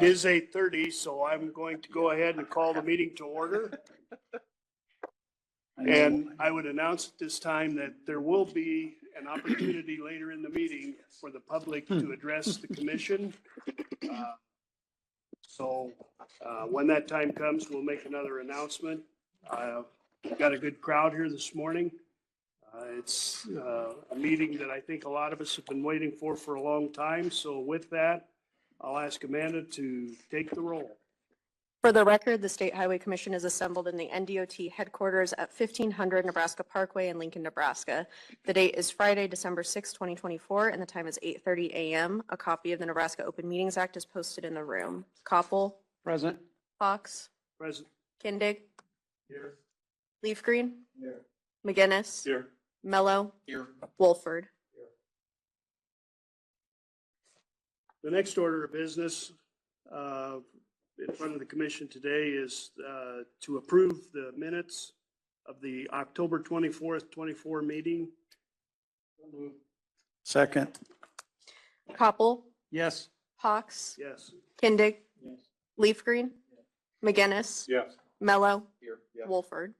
It is 8:30, so I'm going to go ahead and call the meeting to order. And I would announce at this time that there will be an opportunity later in the meeting for the public to address the commission. So when that time comes, we'll make another announcement. We've got a good crowd here this morning. It's a meeting that I think a lot of us have been waiting for a long time. So with that, I'll ask Amanda to take the roll. For the record, the State Highway Commission is assembled in the NDOT headquarters at 1500 Nebraska Parkway in Lincoln, Nebraska. The date is Friday, December 6, 2024, and the time is 8:30 a.m. A copy of the Nebraska Open Meetings Act is posted in the room. Koppel. Present. Fox. Present. Kindig. Here. Leaf Green. Here. McGinnis. Here. Mello. Here. Wolford. The next order of business in front of the commission today is to approve the minutes of the October 24th, 24 meeting. Second. Koppel. Yes. Fox. Yes. Kindig. Yes. Leaf Green. McGinnis. Yes. Mello. Here. Yes. Wolford.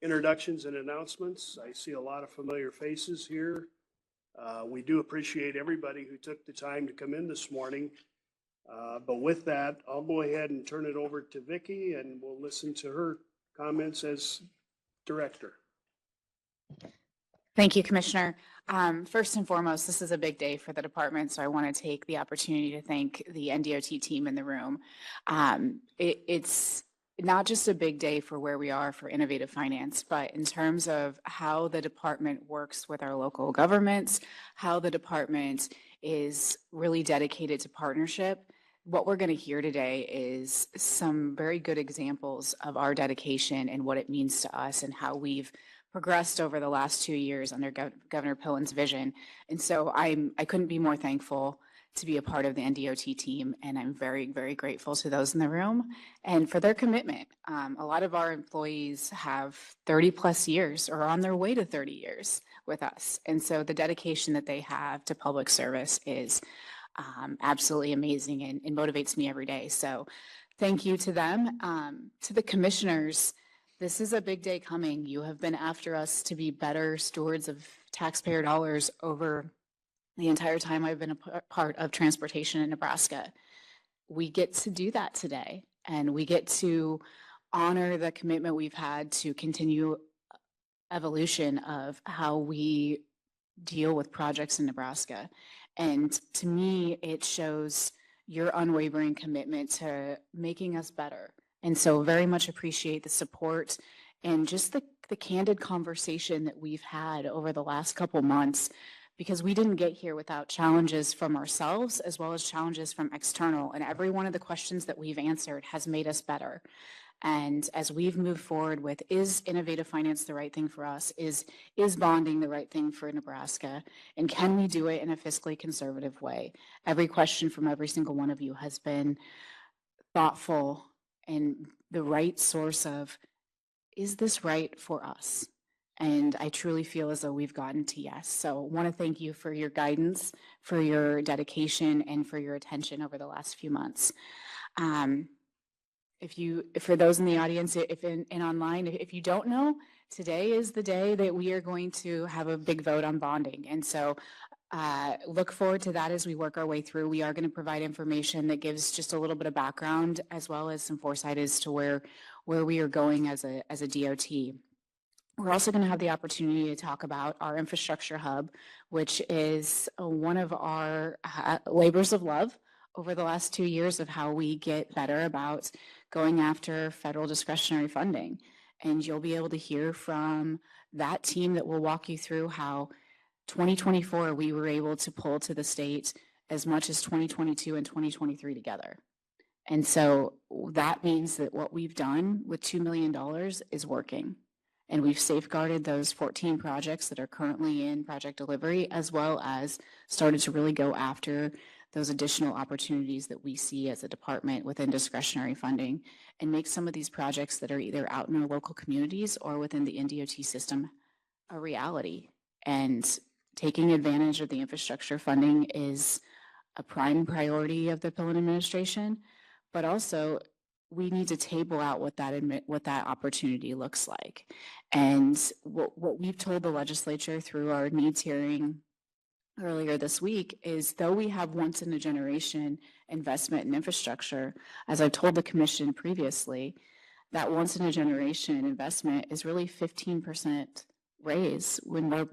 Introductions and announcements. I see a lot of familiar faces here. We do appreciate everybody who took the time to come in this morning. But with that, I'll go ahead and turn it over to Vicki and we'll listen to her comments as director. Thank you, Commissioner. First and foremost, this is a big day for the department, so I want to take the opportunity to thank the NDOT team in the room. It's not just a big day for where we are for innovative finance, but in terms of how the department works with our local governments, how the department is really dedicated to partnership. What we're going to hear today is some very good examples of our dedication and what it means to us and how we've progressed over the last 2 years under Governor Pillen's vision. And so I couldn't be more thankful to be a part of the NDOT team, and I'm very, very grateful to those in the room and for their commitment. A lot of our employees have 30 plus years or are on their way to 30 years with us. And so the dedication that they have to public service is absolutely amazing and motivates me every day. So thank you to them. To the commissioners, this is a big day coming. You have been after us to be better stewards of taxpayer dollars over the entire time I've been a part of transportation in Nebraska. We get to do that today, and we get to honor the commitment we've had to continue evolution of how we deal with projects in Nebraska. And to me, it shows your unwavering commitment to making us better. And so very much appreciate the support and just the candid conversation that we've had over the last couple months, because we didn't get here without challenges from ourselves as well as challenges from external. And every one of the questions that we've answered has made us better. And as we've moved forward with, is innovative finance the right thing for us? Is bonding the right thing for Nebraska? And can we do it in a fiscally conservative way? Every question from every single one of you has been thoughtful and the right source of, is this right for us? And I truly feel as though we've gotten to yes. So I want to thank you for your guidance, for your dedication, and for your attention over the last few months. For those in the audience, and online, if you don't know, today is the day that we are going to have a big vote on bonding. And so look forward to that as we work our way through. We are going to provide information that gives just a little bit of background as well as some foresight as to where we are going as a DOT. We're also going to have the opportunity to talk about our infrastructure hub, which is one of our labors of love over the last 2 years of how we get better about going after federal discretionary funding. And you'll be able to hear from that team that will walk you through how 2024 we were able to pull to the state as much as 2022 and 2023 together. And so that means that what we've done with $2 million is working. And we've safeguarded those 14 projects that are currently in project delivery, as well as started to really go after those additional opportunities that we see as a department within discretionary funding and make some of these projects that are either out in our local communities or within the NDOT system a reality. And taking advantage of the infrastructure funding is a prime priority of the Pillen administration, but also we need to table out what that opportunity looks like. And what we've told the legislature through our needs hearing earlier this week is, though we have once in a generation investment in infrastructure, as I've told the commission previously, that once in a generation investment is really 15% raise when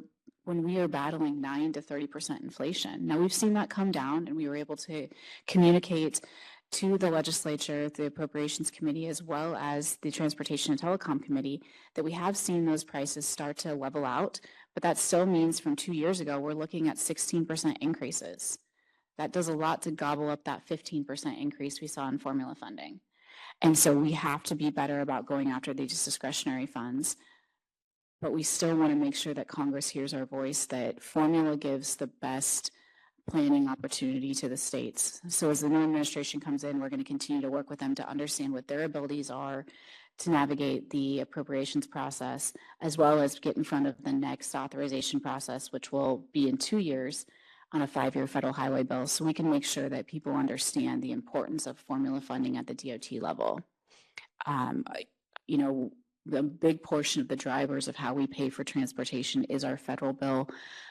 we are battling 9 to 30% inflation. Now, we've seen that come down, and we were able to communicate to the legislature, the Appropriations Committee, as well as the Transportation and Telecom Committee, that we have seen those prices start to level out, but that still means from 2 years ago, we're looking at 16% increases. That does a lot to gobble up that 15% increase we saw in formula funding. And so we have to be better about going after these discretionary funds, but we still want to make sure that Congress hears our voice, that formula gives the best planning opportunity to the states. So as the new administration comes in, we're going to continue to work with them to understand what their abilities are to navigate the appropriations process, as well as get in front of the next authorization process, which will be in 2 years on a 5-year federal highway bill, so we can make sure that people understand the importance of formula funding at the DOT level. You know, the big portion of the drivers of how we pay for transportation is our federal bill,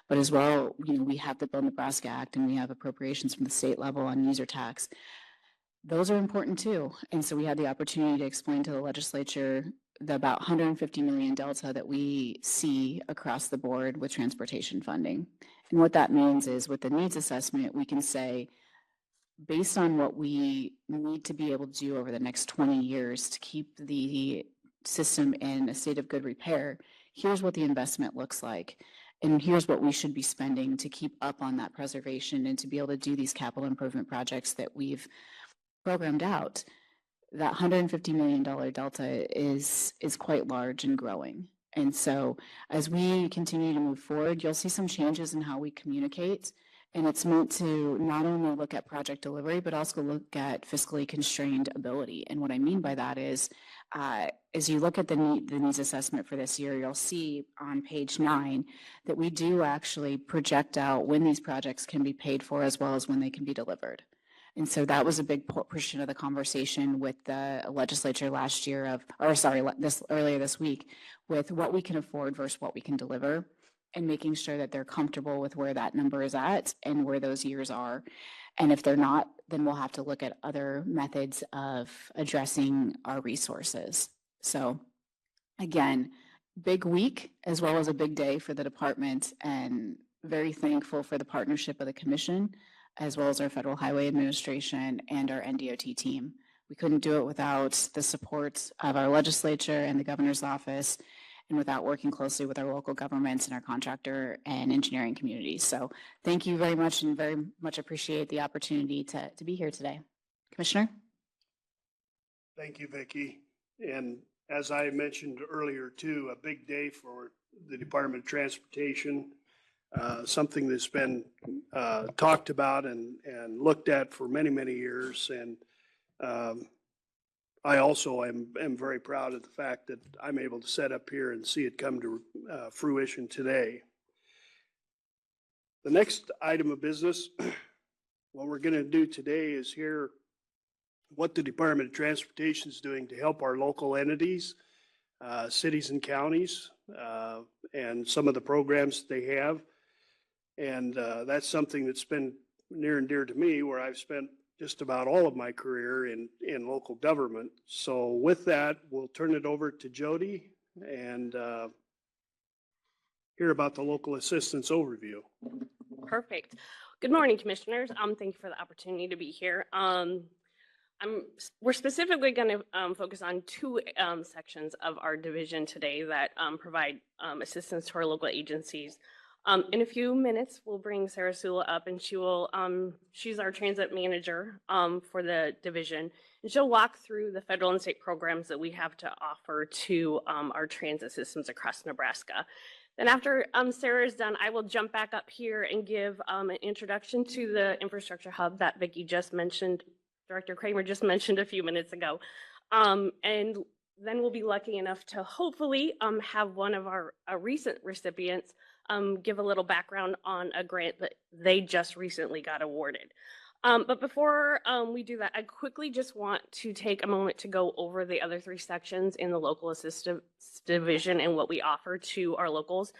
but as well, you know, we have the Build Nebraska Act and we have appropriations from the state level on user tax. Those are important too. And so we had the opportunity to explain to the legislature the about $150 million delta that we see across the board with transportation funding. And what that means is, with the needs assessment, we can say, based on what we need to be able to do over the next 20 years to keep the system in a state of good repair, here's what the investment looks like. And here's what we should be spending to keep up on that preservation and to be able to do these capital improvement projects that we've programmed out. That $150 million delta is quite large and growing. And so as we continue to move forward, you'll see some changes in how we communicate. And it's meant to not only look at project delivery, but also look at fiscally constrained ability. And what I mean by that is, as you look at the needs assessment for this year, you'll see on page 9 that we do actually project out when these projects can be paid for, as well as when they can be delivered. And so that was a big portion of the conversation with the legislature last year earlier this week, with what we can afford versus what we can deliver, and making sure that they're comfortable with where that number is at and where those years are. And if they're not, then we'll have to look at other methods of addressing our resources. So again, big week as well as a big day for the department, and very thankful for the partnership of the commission, as well as our Federal Highway Administration and our NDOT team. We couldn't do it without the support of our legislature and the governor's office, and without working closely with our local governments and our contractor and engineering communities. So thank you very much, and very much appreciate the opportunity to be here today. Commissioner? Thank you, Vicki. And as I mentioned earlier too, a big day for the Department of Transportation, something that's been talked about and looked at for many, many years. And I also am very proud of the fact that I'm able to set up here and see it come to fruition today. The next item of business, what we're going to do today is hear what the Department of Transportation is doing to help our local entities, cities and counties, and some of the programs that they have. And that's something that's been near and dear to me, where I've spent just about all of my career in local government. So with that, we'll turn it over to Jody and hear about the local assistance overview. Perfect. Good morning, commissioners. Thank you for the opportunity to be here. We're specifically going to focus on 2 sections of our division today that provide assistance to our local agencies. In a few minutes, we'll bring Sarah Sula up, and she will, she's our transit manager for the division, and she'll walk through the federal and state programs that we have to offer to our transit systems across Nebraska. Then after Sarah is done, I will jump back up here and give an introduction to the infrastructure hub that Vicki just mentioned, Director Kramer just mentioned a few minutes ago. And then we'll be lucky enough to hopefully have one of our recent recipients give a little background on a grant that they just recently got awarded. But before we do that, I quickly just want to take a moment to go over the other three sections in the local assistance division and what we offer to our locals.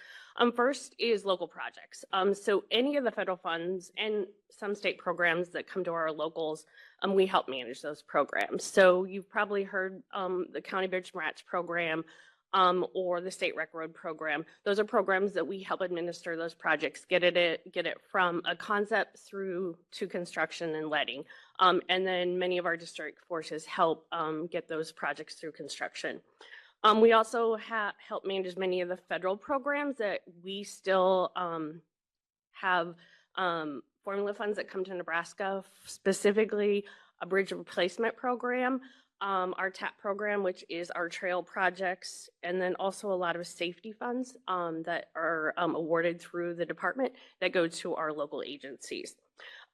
First is local projects. So any of the federal funds and some state programs that come to our locals, we help manage those programs. So you've probably heard the County Bridge Match program or the State Rec Road program. Those are programs that we help administer those projects, get it from a concept through to construction and letting. And then many of our district forces help get those projects through construction. We also help manage many of the federal programs that we still have formula funds that come to Nebraska, specifically a bridge replacement program, our TAP program, which is our trail projects, and then also a lot of safety funds that are awarded through the department that go to our local agencies.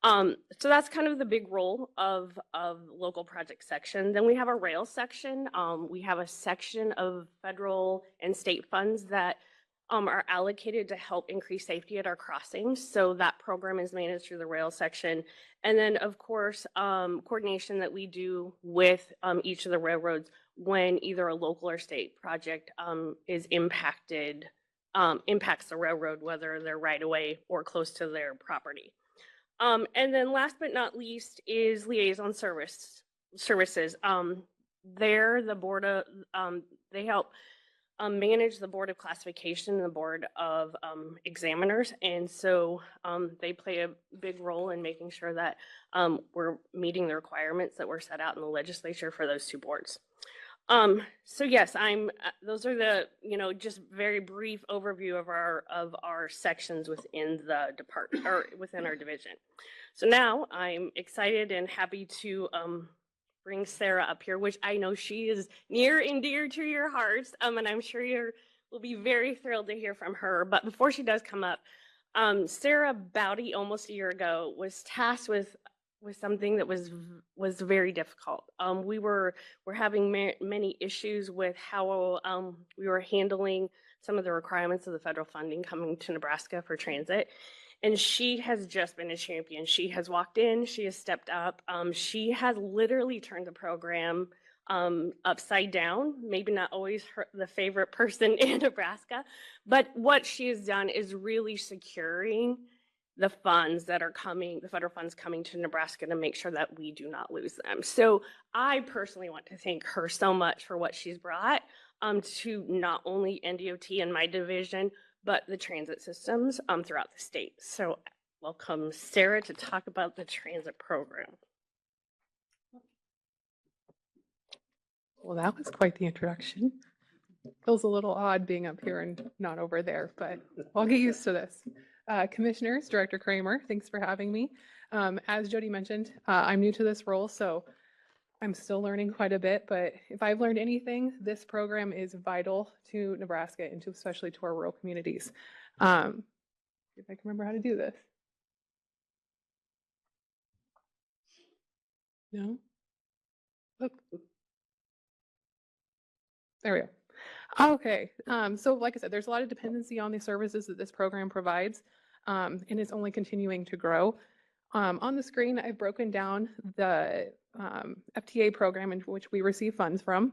So that's kind of the big role of local project section. Then we have a rail section. We have a section of federal and state funds that are allocated to help increase safety at our crossings. So that program is managed through the rail section. And then of course, coordination that we do with each of the railroads when either a local or state project is impacts the railroad, whether they're right away or close to their property. And then last but not least is liaison services. They're the board of, they help manage the board of classification and the board of examiners. And so they play a big role in making sure that we're meeting the requirements that were set out in the legislature for those two boards. So yes, those are the, just very brief overview of our sections within the department or within our division. So now I'm excited and happy to bring Sarah up here, which I know she is near and dear to your hearts. And I'm sure will be very thrilled to hear from her. But before she does come up, Sarah Bowdy almost a year ago was tasked with something that was very difficult. We were having many issues with how we were handling some of the requirements of the federal funding coming to Nebraska for transit. And she has just been a champion. She has walked in, she has stepped up. She has literally turned the program upside down, maybe not always the favorite person in Nebraska, but what she has done is really securing the funds that are coming, the federal funds coming to Nebraska to make sure that we do not lose them. So I personally want to thank her so much for what she's brought to not only NDOT and my division, but the transit systems throughout the state. So welcome Sarah to talk about the transit program. Well, that was quite the introduction. Feels a little odd being up here and not over there, but I'll get used to this. Commissioners, Director Kramer, thanks for having me. As Jody mentioned, I'm new to this role, so I'm still learning quite a bit, but if I've learned anything, this program is vital to Nebraska and especially to our rural communities. If I can remember how to do this. No? Look. There we go. Okay, so like I said, there's a lot of dependency on the services that this program provides, and it's only continuing to grow. On the screen, I've broken down the FTA program in which we receive funds from.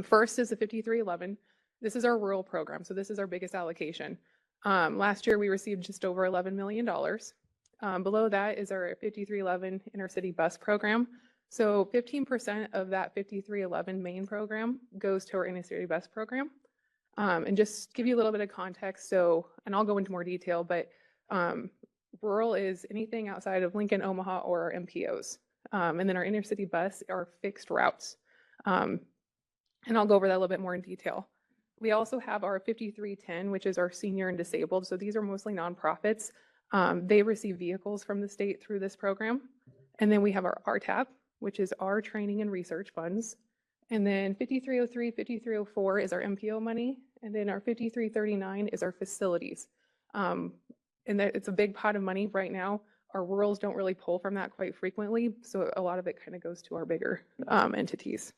First is the 5311. This is our rural program, so this is our biggest allocation. Last year, we received just over $11 million. Below that is our 5311 intercity bus program. So 15% of that 5311 main program goes to our intercity bus program. And just give you a little bit of context, and I'll go into more detail, but rural is anything outside of Lincoln, Omaha, or our MPOs. And then our intercity bus are fixed routes. And I'll go over that a little bit more in detail. We also have our 5310, which is our senior and disabled. So these are mostly nonprofits. They receive vehicles from the state through this program. And then we have our RTAP, which is our training and research funds. And then 5303, 5304 is our MPO money. And then our 5339 is our facilities. And it's a big pot of money right now. Our rurals don't really pull from that quite frequently. So a lot of it kind of goes to our bigger entities.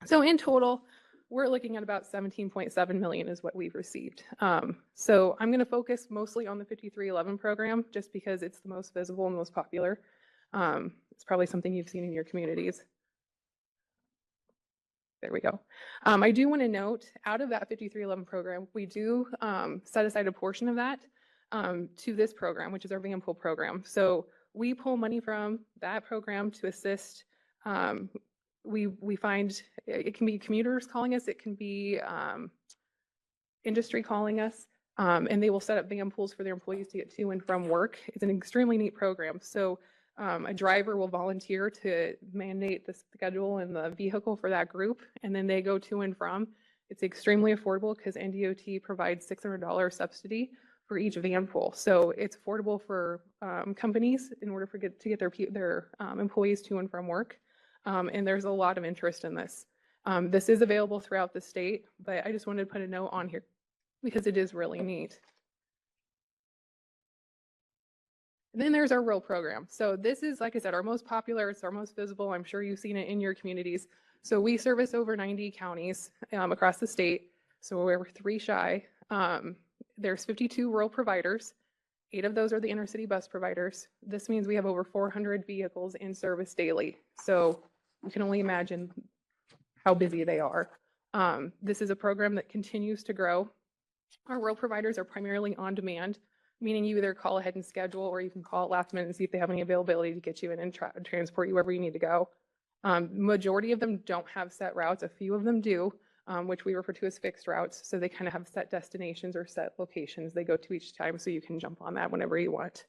So in total, we're looking at about 17.7 million is what we've received. So I'm going to focus mostly on the 5311 program just because it's the most visible and most popular. It's probably something you've seen in your communities. There we go. I do want to note, out of that 5311 program, we do set aside a portion of that to this program, which is our van pool program. So we pull money from that program to assist. We find it can be commuters calling us, it can be industry calling us, and they will set up van pools for their employees to get to and from work. It's an extremely neat program. So a driver will volunteer to mandate the schedule and the vehicle for that group, and then they go to and from. It's extremely affordable because NDOT provides $600 subsidy for each van pool. So it's affordable for companies in order to get their employees to and from work. And there's a lot of interest in this. This is available throughout the state, but I just wanted to put a note on here because it is really neat. And then there's our rural program. So this is, like I said, our most popular, it's our most visible. I'm sure you've seen it in your communities. So we service over 90 counties across the state. So we're 3 shy. There's 52 rural providers. 8 of those are the intercity bus providers. This means we have over 400 vehicles in service daily. So you can only imagine how busy they are. This is a program that continues to grow. Our rural providers are primarily on demand, meaning you either call ahead and schedule, or you can call at last minute and see if they have any availability to get you in and transport you wherever you need to go. Majority of them don't have set routes. A few of them do, which we refer to as fixed routes. So they kind of have set destinations or set locations they go to each time, so you can jump on that whenever you want.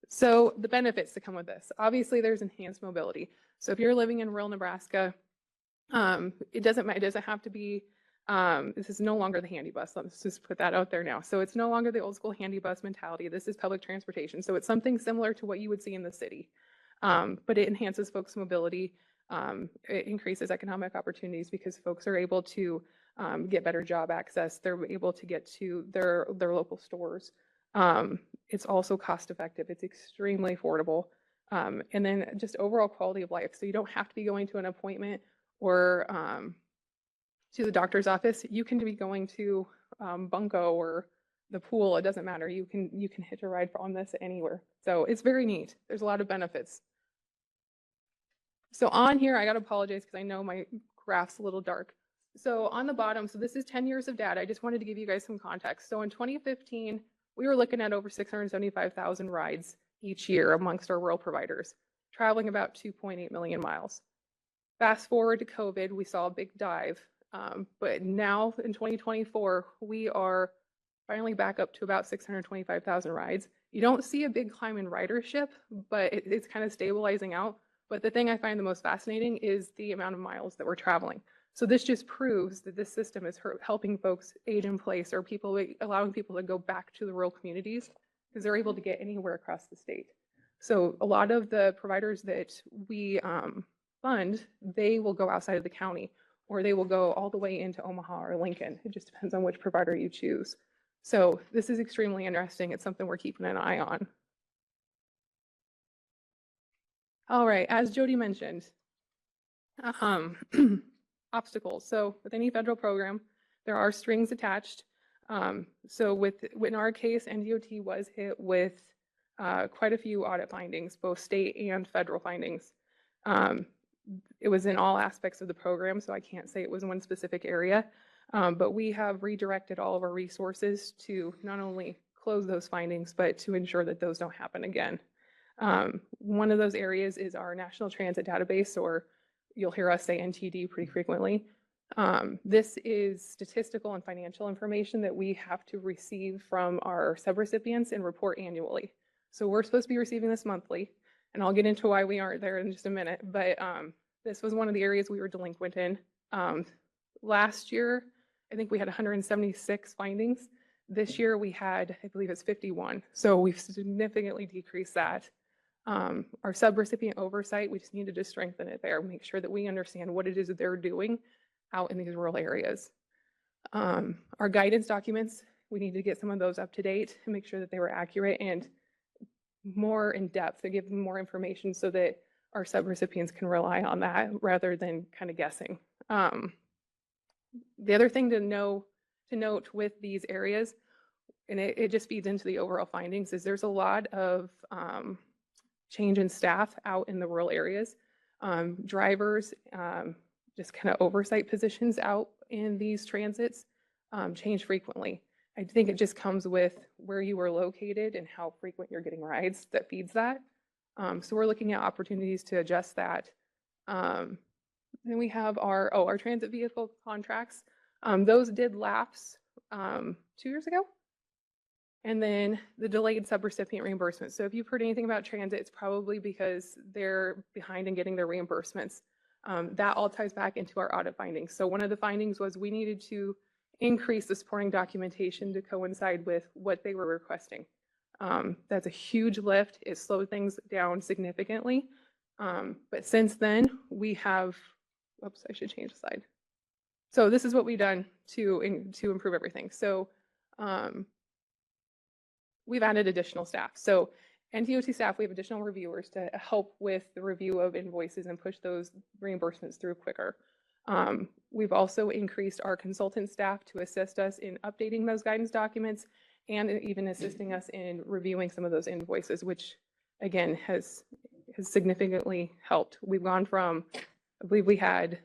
So the benefits that come with this, obviously there's enhanced mobility. So if you're living in rural Nebraska, it doesn't have to be, this is no longer the handy bus. Let's just put that out there now. So it's no longer the old school handy bus mentality. This is public transportation. So it's something similar to what you would see in the city, but it enhances folks' mobility. It increases economic opportunities because folks are able to get better job access. They're able to get to their local stores. It's also cost effective. It's extremely affordable. And then just overall quality of life. So you don't have to be going to an appointment or to the doctor's office. You can be going to Bunko or the pool. It doesn't matter. You can hitch a ride on this anywhere. So it's very neat. There's a lot of benefits. So on here, I got to apologize because I know my graph's a little dark. So on the bottom, so this is 10 years of data. I just wanted to give you guys some context. So in 2015, we were looking at over 675,000 rides each year amongst our rural providers, traveling about 2.8 million miles. Fast forward to COVID, we saw a big dive. But now in 2024, we are finally back up to about 625,000 rides. You don't see a big climb in ridership, but it's kind of stabilizing out. But the thing I find the most fascinating is the amount of miles that we're traveling. So this just proves that this system is helping folks age in place, or allowing people to go back to the rural communities because they're able to get anywhere across the state. So a lot of the providers that we fund, they will go outside of the county, or they will go all the way into Omaha or Lincoln. It just depends on which provider you choose. So this is extremely interesting. It's something we're keeping an eye on. All right, as Jody mentioned, obstacles. So with any federal program, there are strings attached. So in our case, NDOT was hit with quite a few audit findings, both state and federal findings. It was in all aspects of the program, so I can't say it was one specific area, but we have redirected all of our resources to not only close those findings, but to ensure that those don't happen again. One of those areas is our National Transit Database, or you'll hear us say NTD pretty frequently. This is statistical and financial information that we have to receive from our subrecipients and report annually. So we're supposed to be receiving this monthly, and I'll get into why we aren't there in just a minute, but this was one of the areas we were delinquent in. Last year, I think we had 176 findings. This year we had, I believe it's 51. So we've significantly decreased that. Our subrecipient oversight, we just needed to strengthen it there, make sure that we understand what it is that they're doing out in these rural areas. Our guidance documents, we need to get some of those up to date and make sure that they were accurate and more in depth to give them more information so that our subrecipients can rely on that rather than kind of guessing. The other thing to note with these areas, and it just feeds into the overall findings, is there's a lot of change in staff out in the rural areas. Drivers, just kind of oversight positions out in these transits change frequently. I think it just comes with where you are located and how frequent you're getting rides that feeds that. So we're looking at opportunities to adjust that. Then we have our transit vehicle contracts. Those did lapse 2 years ago. And then the delayed subrecipient reimbursement. So if you've heard anything about transit, it's probably because they're behind in getting their reimbursements. That all ties back into our audit findings. So one of the findings was we needed to increase the supporting documentation to coincide with what they were requesting. That's a huge lift. It slowed things down significantly. But since then, we have, oops, I should change the slide. So this is what we've done to improve everything. So we've added additional staff. So NDOT staff, we have additional reviewers to help with the review of invoices and push those reimbursements through quicker. We've also increased our consultant staff to assist us in updating those guidance documents and even assisting us in reviewing some of those invoices, which again has significantly helped. We've gone from, I believe we had,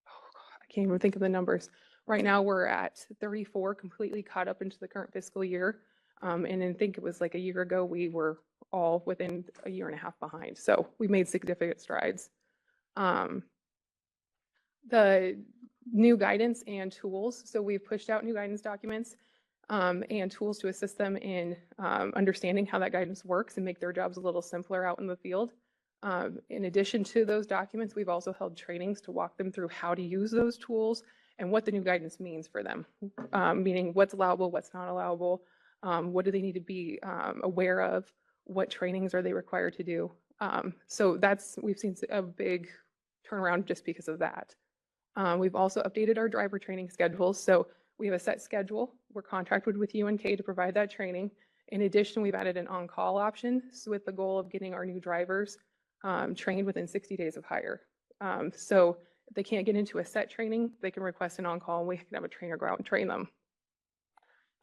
I can't even think of the numbers. Right now we're at 34 completely caught up into the current fiscal year. And I think it was like a year ago, we were all within a year and a half behind. So we made significant strides. The new guidance and tools. So we've pushed out new guidance documents and tools to assist them in understanding how that guidance works and make their jobs a little simpler out in the field. In addition to those documents, we've also held trainings to walk them through how to use those tools and what the new guidance means for them, meaning what's allowable, what's not allowable, what do they need to be aware of, what trainings are they required to do. So we've seen a big turnaround just because of that. We've also updated our driver training schedules. So we have a set schedule. We're contracted with UNK to provide that training. In addition, we've added an on-call option with the goal of getting our new drivers trained within 60 days of hire. So if they can't get into a set training, they can request an on-call and we can have a trainer go out and train them.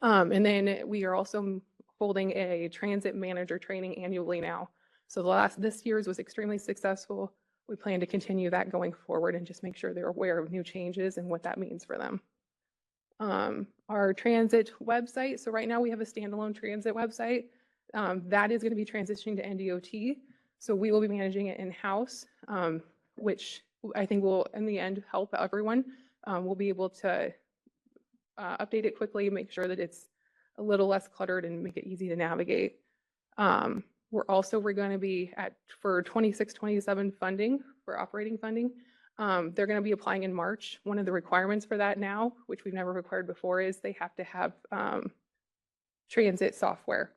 And then we are also holding a transit manager training annually now. So this year's was extremely successful. We plan to continue that going forward and just make sure they're aware of new changes and what that means for them. Our transit website. So right now we have a standalone transit website. That is going to be transitioning to NDOT. So we will be managing it in-house, which I think will, in the end, help everyone. We'll be able to update it quickly, make sure that it's a little less cluttered and make it easy to navigate. We're going to be for 26-27 funding, for operating funding. They're going to be applying in March. One of the requirements for that now, which we've never required before, is they have to have transit software.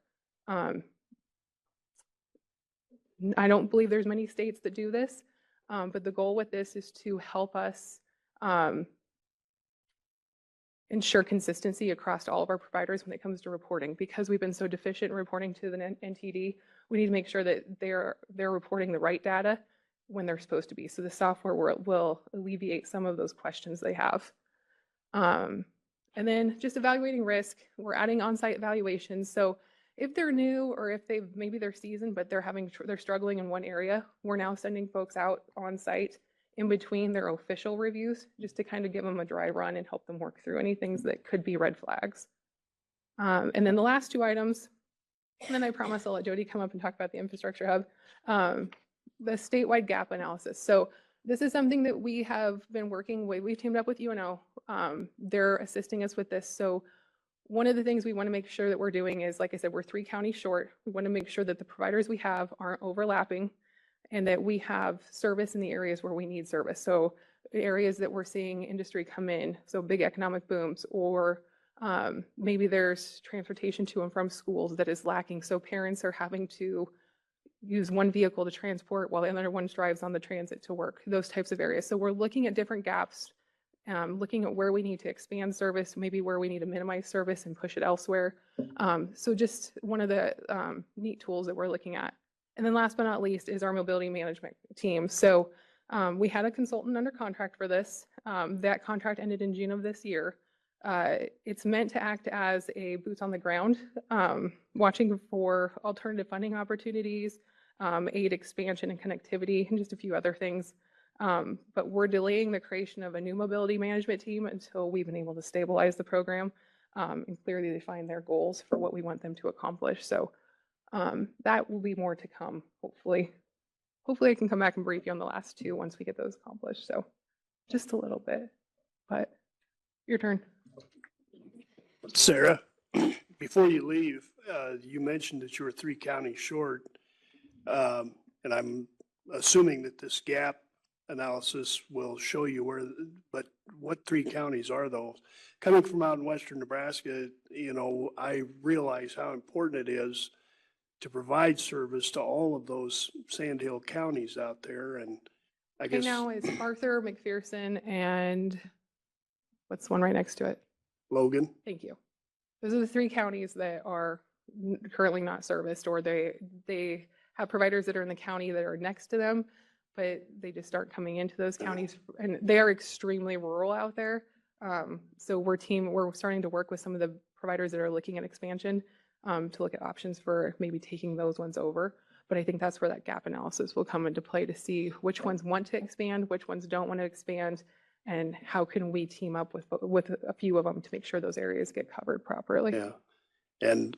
I don't believe there's many states that do this, but the goal with this is to help us ensure consistency across all of our providers when it comes to reporting. Because we've been so deficient in reporting to the NTD, we need to make sure that they're reporting the right data when they're supposed to be. So the software will alleviate some of those questions they have. And then just evaluating risk, we're adding on-site evaluations. So if they're new or if maybe they're seasoned, but they're struggling in one area, we're now sending folks out on site in between their official reviews, just to kind of give them a dry run and help them work through any things that could be red flags. And then the last two items, and then I promise I'll let Jody come up and talk about the infrastructure hub, the statewide gap analysis. So this is something that we have been working with. We've teamed up with UNO. They're assisting us with this. So one of the things we want to make sure that we're doing is, like I said, we're 3 counties short. We want to make sure that the providers we have aren't overlapping and that we have service in the areas where we need service. So the areas that we're seeing industry come in, so big economic booms, or maybe there's transportation to and from schools that is lacking. So parents are having to use one vehicle to transport while the other one drives on the transit to work, those types of areas. So we're looking at different gaps, looking at where we need to expand service, maybe where we need to minimize service and push it elsewhere. So just one of the neat tools that we're looking at. And then last but not least is our mobility management team. So we had a consultant under contract for this. That contract ended in June of this year. It's meant to act as a boots on the ground, watching for alternative funding opportunities, aid expansion and connectivity, and just a few other things. But we're delaying the creation of a new mobility management team until we've been able to stabilize the program and clearly define their goals for what we want them to accomplish. So that will be more to come, hopefully. Hopefully I can come back and brief you on the last two once we get those accomplished. So just a little bit, but your turn. Sarah, before you leave, you mentioned that you were 3 counties short. And I'm assuming that this gap analysis will show you where, but what 3 counties are those? Coming from out in western Nebraska, you know, I realize how important it is to provide service to all of those sandhill counties out there. And I Right guess now it's Arthur, McPherson, and what's the one right next to it? Logan. Thank you. Those are the 3 counties that are currently not serviced, or they have providers that are in the county that are next to them, but they just start coming into those counties, and they are extremely rural out there. So we're starting to work with some of the providers that are looking at expansion to look at options for maybe taking those ones over. But I think that's where that gap analysis will come into play to see which ones want to expand, which ones don't want to expand, and how can we team up with a few of them to make sure those areas get covered properly. Yeah. And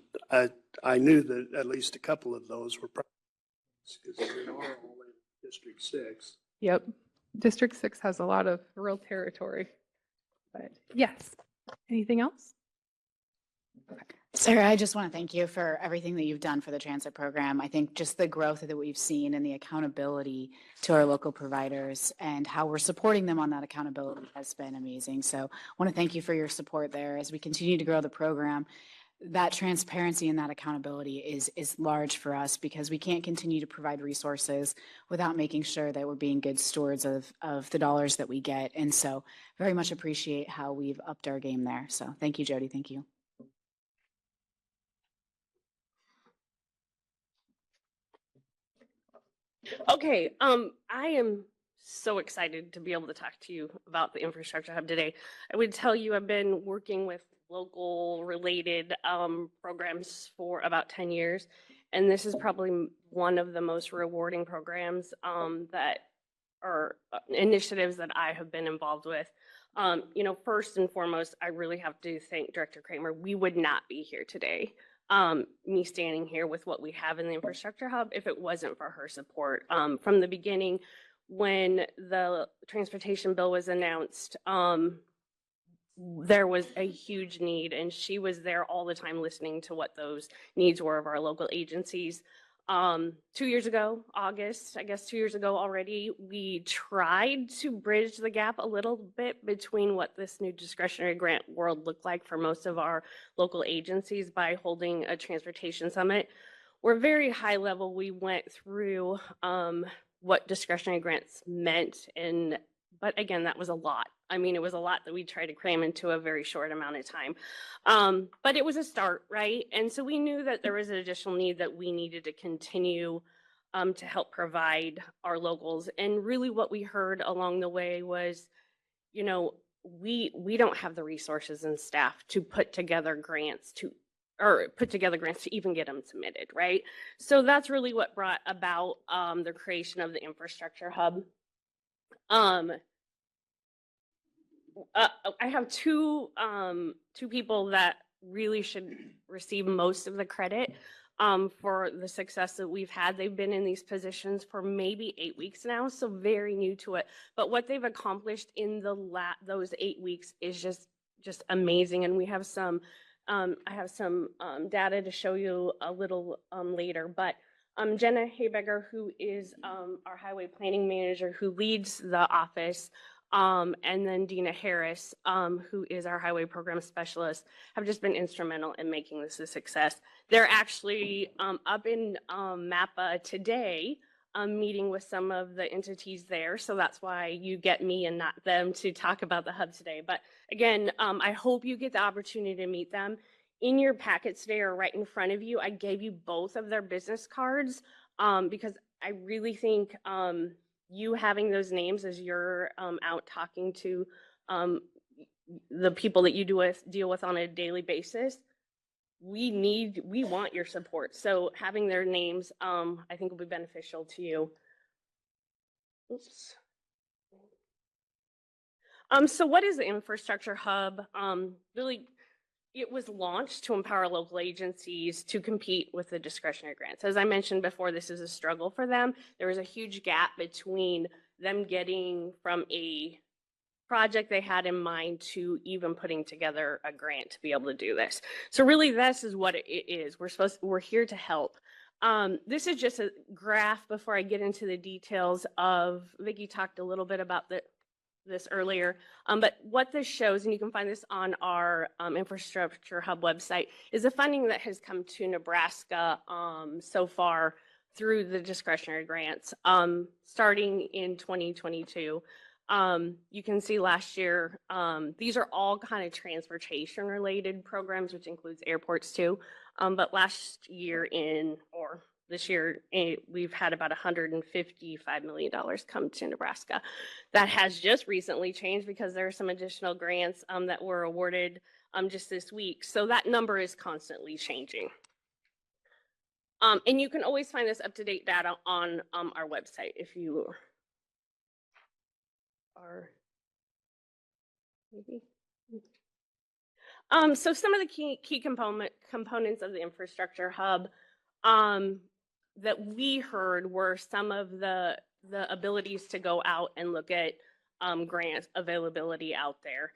I knew that at least a couple of those were because they are all in District 6. Yep. District 6 has a lot of rural territory. But yes. Anything else? Sarah, I just want to thank you for everything that you've done for the transit program. I think just the growth that we've seen and the accountability to our local providers and how we're supporting them on that accountability has been amazing. So I want to thank you for your support there as we continue to grow the program. That transparency and that accountability is large for us because we can't continue to provide resources without making sure that we're being good stewards of the dollars that we get. And so very much appreciate how we've upped our game there. So thank you, Jody. Thank you. Okay, I am so excited to be able to talk to you about the infrastructure hub today. I would tell you I've been working with local related programs for about 10 years, and this is probably one of the most rewarding programs that are initiatives that I have been involved with. You know, first and foremost, I really have to thank Director Kramer. We would not be here today, me standing here with what we have in the infrastructure hub, if it wasn't for her support. From the beginning, when the transportation bill was announced, there was a huge need, and she was there all the time listening to what those needs were of our local agencies. 2 years ago, August, I guess 2 years ago already, we tried to bridge the gap a little bit between what this new discretionary grant world looked like for most of our local agencies by holding a transportation summit. We're very high level. We went through what discretionary grants meant, but again, that was a lot. I mean, it was a lot that we tried to cram into a very short amount of time. But it was a start, right? And so we knew that there was an additional need that we needed to continue to help provide our locals. And really what we heard along the way was, you know, we don't have the resources and staff to put together grants to even get them submitted, right? So that's really what brought about the creation of the infrastructure hub. I have two people that really should receive most of the credit for the success that we've had. They've been in these positions for maybe 8 weeks now, so very new to it. But what they've accomplished in those 8 weeks is just amazing. And we have some, I have some data to show you a little later. But Jenna Haybecker, who is our highway planning manager, who leads the office, and then Dina Harris, who is our highway program specialist, have just been instrumental in making this a success. They're actually up in Mappa today, meeting with some of the entities there. So that's why you get me and not them to talk about the hub today. But again, I hope you get the opportunity to meet them. In your packets today or right in front of you, I gave you both of their business cards. because I really think you having those names as you're out talking to the people that you deal with on a daily basis, we want your support. So having their names, I think will be beneficial to you. Oops. So what is the infrastructure hub? Really, it was launched to empower local agencies to compete with the discretionary grants. As I mentioned before, this is a struggle for them. There was a huge gap between them getting from a project they had in mind to even putting together a grant to be able to do this. So really, this is what it is. We're here to help. This is just a graph before I get into the details of, Vicki talked a little bit about this earlier, but what this shows, and you can find this on our infrastructure hub website, is the funding that has come to Nebraska so far through the discretionary grants starting in 2022. You can see last year, these are all kind of transportation related programs, which includes airports too. But last year or this year, we've had about $155 million come to Nebraska. That has just recently changed because there are some additional grants that were awarded just this week. So that number is constantly changing. And you can always find this up-to-date data on our website if you are maybe. So some of the key components of the infrastructure hub that we heard were some of the abilities to go out and look at grant availability out there.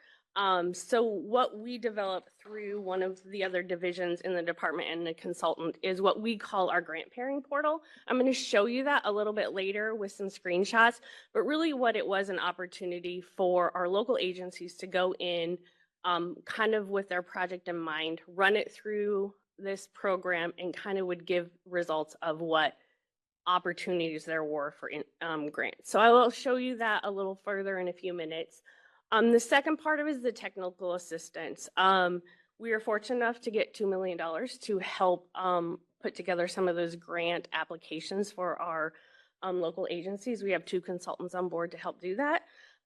So what we developed through one of the other divisions in the department and the consultant is what we call our grant pairing portal. I'm going to show you that a little bit later with some screenshots, but really what it was, an opportunity for our local agencies to go in kind of with their project in mind, run it through this program, and kind of would give results of what opportunities there were for grants. So I will show you that a little further in a few minutes. The second part of it is the technical assistance. We are fortunate enough to get $2 million to help put together some of those grant applications for our local agencies. We have 2 consultants on board to help do that.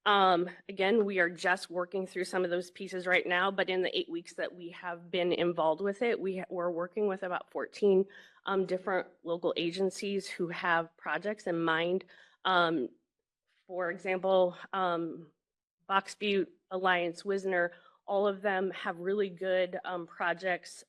Again, we are just working through some of those pieces right now, but in the 8 weeks that we have been involved with it, we're working with about 14 different local agencies who have projects in mind. For example, Box Butte, Alliance, Wisner, all of them have really good projects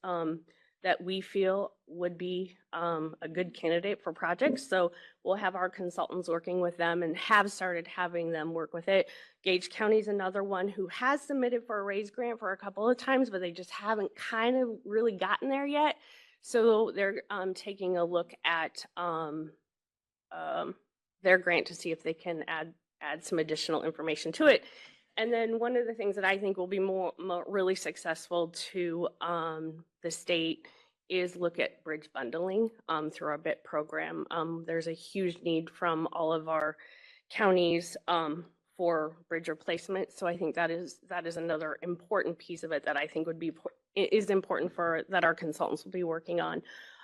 that we feel would be a good candidate for projects. So we'll have our consultants working with them and have started having them work with it. Gage County is another one who has submitted for a RAISE grant for a couple of times, but they just haven't kind of really gotten there yet. So they're taking a look at their grant to see if they can add some additional information to it. And then one of the things that I think will be more really successful to the state is look at bridge bundling through our BIT program. There's a huge need from all of our counties for bridge replacement. So I think that is another important piece of it that I think is important for that our consultants will be working on.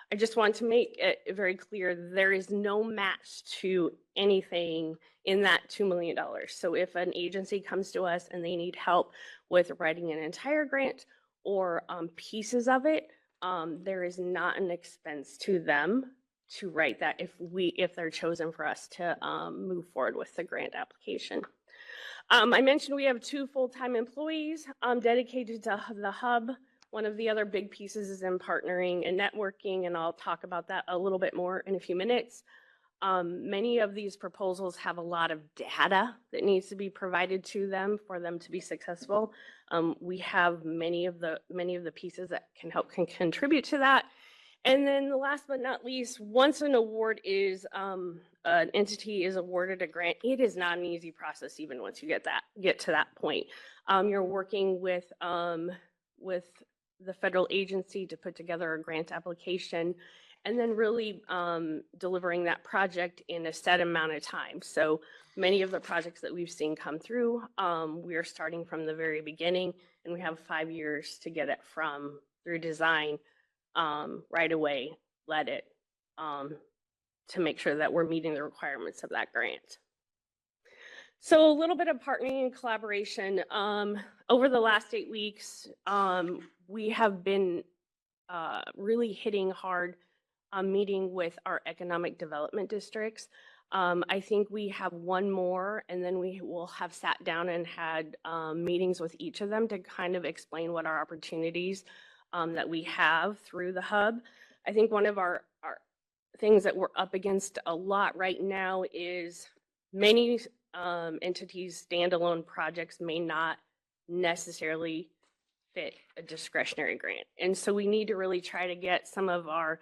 I just want to make it very clear, there is no match to anything in that $2 million. So if an agency comes to us and they need help with writing an entire grant or pieces of it, there is not an expense to them to write that if they're chosen for us to move forward with the grant application. I mentioned we have 2 full-time employees dedicated to the hub. One of the other big pieces is in partnering and networking, and I'll talk about that a little bit more in a few minutes. Many of these proposals have a lot of data that needs to be provided to them for them to be successful. We have many of the pieces that can contribute to that. And then last but not least, once an award is an entity is awarded a grant, it is not an easy process even once you get to that point. You're working with the federal agency to put together a grant application and then really delivering that project in a set amount of time. So many of the projects that we've seen come through, we are starting from the very beginning, and we have 5 years to get it through design right away, let it to make sure that we're meeting the requirements of that grant. So a little bit of partnering and collaboration. Over the last 8 weeks, we have been really hitting hard on meeting with our economic development districts. I think we have one more, and then we will have sat down and had meetings with each of them to kind of explain what our opportunities that we have through the hub. I think one of our things that we're up against a lot right now is many entities' standalone projects may not necessarily fit a discretionary grant. And so we need to really try to get some of our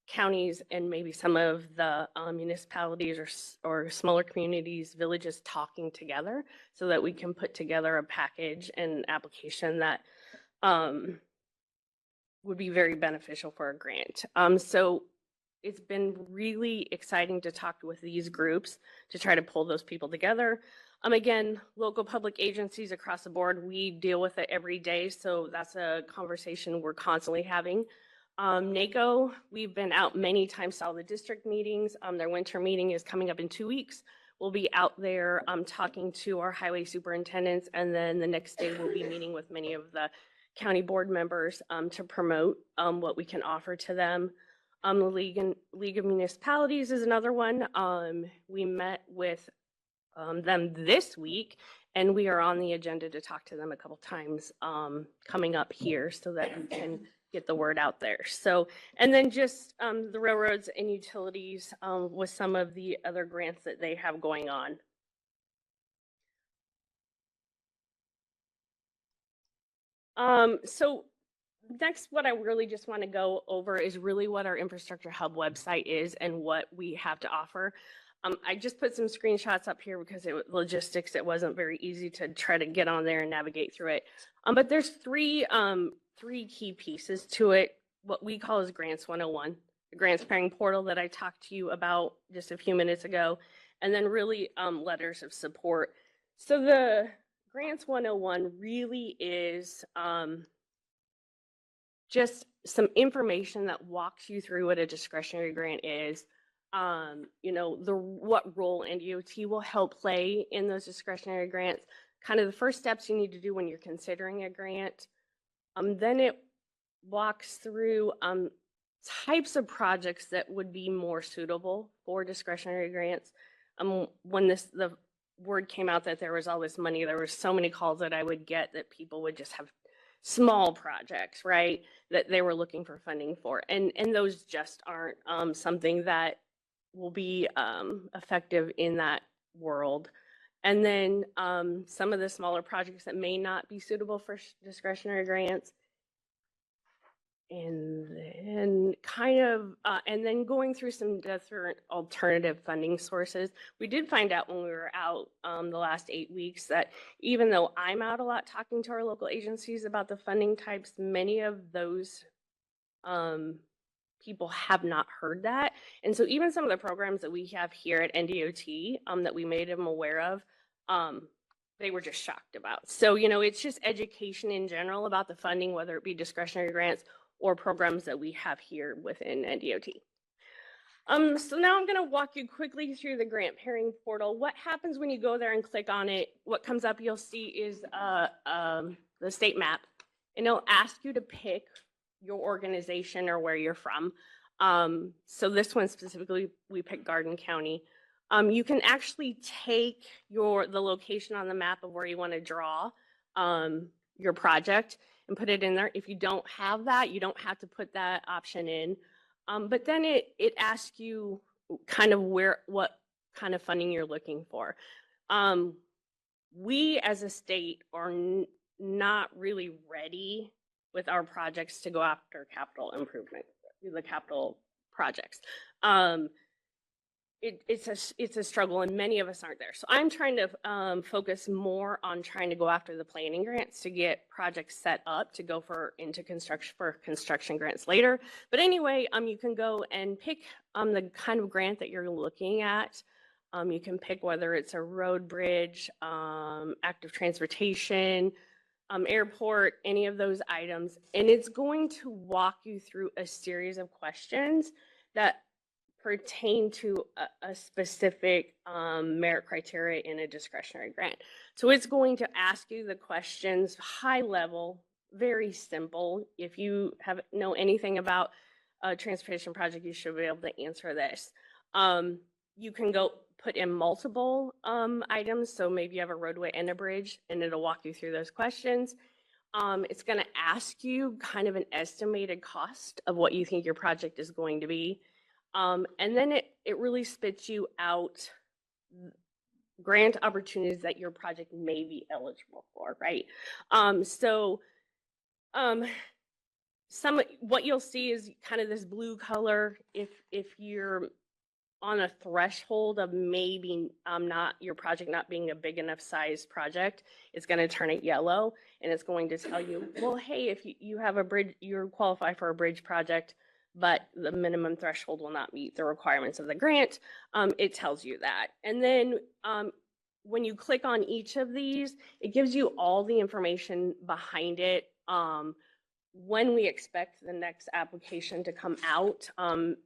counties and maybe some of the municipalities or smaller communities, villages talking together so that we can put together a package and application that would be very beneficial for a grant. So it's been really exciting to talk with these groups to try to pull those people together. Again, local public agencies across the board, we deal with it every day. So that's a conversation we're constantly having. NACO, we've been out many times to all the district meetings. Their winter meeting is coming up in 2 weeks. We'll be out there talking to our highway superintendents, and then the next day we'll be meeting with many of the county board members to promote what we can offer to them. The League of Municipalities is another one. We met with them this week, and we are on the agenda to talk to them a couple times coming up here so that we can get the word out there. So, and then just the railroads and utilities with some of the other grants that they have going on. So next, what I really just want to go over is really what our infrastructure hub website is and what we have to offer. I just put some screenshots up here because logistics, it wasn't very easy to try to get on there and navigate through it. But there's three key pieces to it. What we call is Grants 101, the grants pairing portal that I talked to you about just a few minutes ago, and then really letters of support. So the Grants 101 really is just some information that walks you through what a discretionary grant is. You know, what role NDOT will help play in those discretionary grants, kind of the first steps you need to do when you're considering a grant. Then it walks through types of projects that would be more suitable for discretionary grants. When the word came out that there was all this money, there were so many calls that I would get that people would just have small projects, right, that they were looking for funding for. And those just aren't something that will be effective in that world. And then some of the smaller projects that may not be suitable for discretionary grants. And then kind of, and then going through some different alternative funding sources. We did find out when we were out the last 8 weeks that even though I'm out a lot talking to our local agencies about the funding types, many of those people have not heard that. And so even some of the programs that we have here at NDOT that we made them aware of, they were just shocked about. So, you know, it's just education in general about the funding, whether it be discretionary grants or programs that we have here within NDOT. So now I'm going to walk you quickly through the grant pairing portal. What happens when you go there and click on it? What comes up you'll see is the state map, and it'll ask you to pick your organization or where you're from. So this one specifically, we picked Garden County. You can actually take the location on the map of where you want to draw your project and put it in there. If you don't have that, you don't have to put that option in. But then it asks you kind of what kind of funding you're looking for. We as a state are not really ready with our projects to go after capital improvement, the capital projects. It's a struggle, and many of us aren't there. So I'm trying to focus more on trying to go after the planning grants to get projects set up to go into construction grants later. But anyway, you can go and pick the kind of grant that you're looking at. You can pick whether it's a road, bridge, active transportation, airport, any of those items, and it's going to walk you through a series of questions that pertain to a specific merit criteria in a discretionary grant. So it's going to ask you the questions high level, very simple. If you know anything about a transportation project, you should be able to answer this. You can go put in multiple items. So maybe you have a roadway and a bridge, and it'll walk you through those questions. It's going to ask you kind of an estimated cost of what you think your project is going to be. And then it really spits you out grant opportunities that your project may be eligible for, right? What you'll see is kind of this blue color if you're on a threshold of maybe not your project not being a big enough size project, it's going to turn it yellow, and it's going to tell you, well, hey, if you have a bridge, you're qualified for a bridge project, but the minimum threshold will not meet the requirements of the grant. It tells you that. And then when you click on each of these, it gives you all the information behind it. When we expect the next application to come out,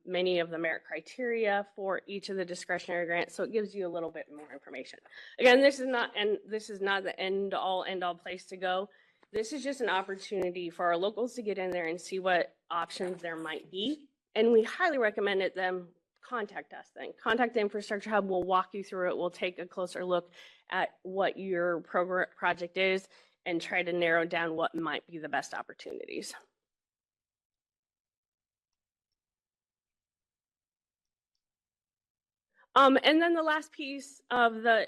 many of the merit criteria for each of the discretionary grants. So it gives you a little bit more information. Again, this is not the end all place to go. This is just an opportunity for our locals to get in there and see what options there might be. And we highly recommend it them contact us then. Contact the Infrastructure Hub. We'll walk you through it. We'll take a closer look at what your project is and try to narrow down what might be the best opportunities. And then the last piece of the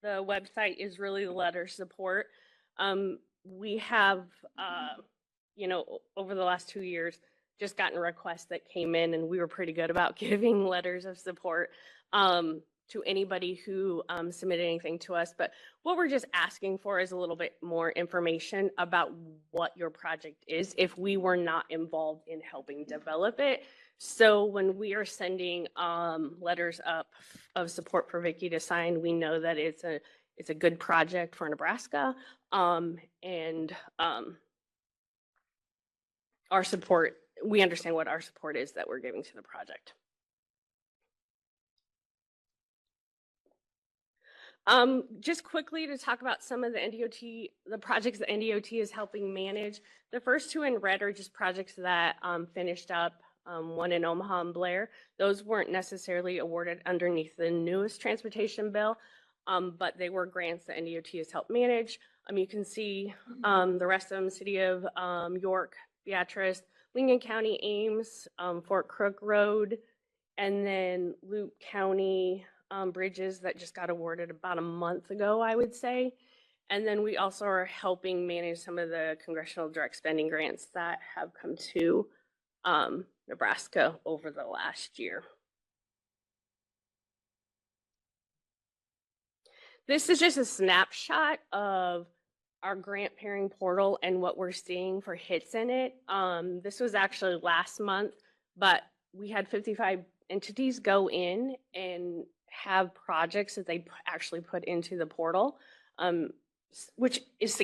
website is really the letter support. We have, over the last 2 years, just gotten requests that came in, and we were pretty good about giving letters of support to anybody who submitted anything to us. But what we're just asking for is a little bit more information about what your project is if we were not involved in helping develop it. So when we are sending letters up of support for Vicki to sign, we know that it's a good project for Nebraska, and our support, we understand what our support is that we're giving to the project. Just quickly to talk about some of the projects that NDOT is helping manage. The first two in red are just projects that finished up, one in Omaha and Blair. Those weren't necessarily awarded underneath the newest transportation bill, but they were grants that NDOT has helped manage. You can see the rest of them: City of York, Beatrice, Lincoln County, Ames, Fort Crook Road, and then Luke County bridges that just got awarded about a month ago, I would say. And then we also are helping manage some of the congressional direct spending grants that have come to Nebraska over the last year. This is just a snapshot of our grant pairing portal and what we're seeing for hits in it. This was actually last month, but we had 55 entities go in and have projects that they actually put into the portal, which is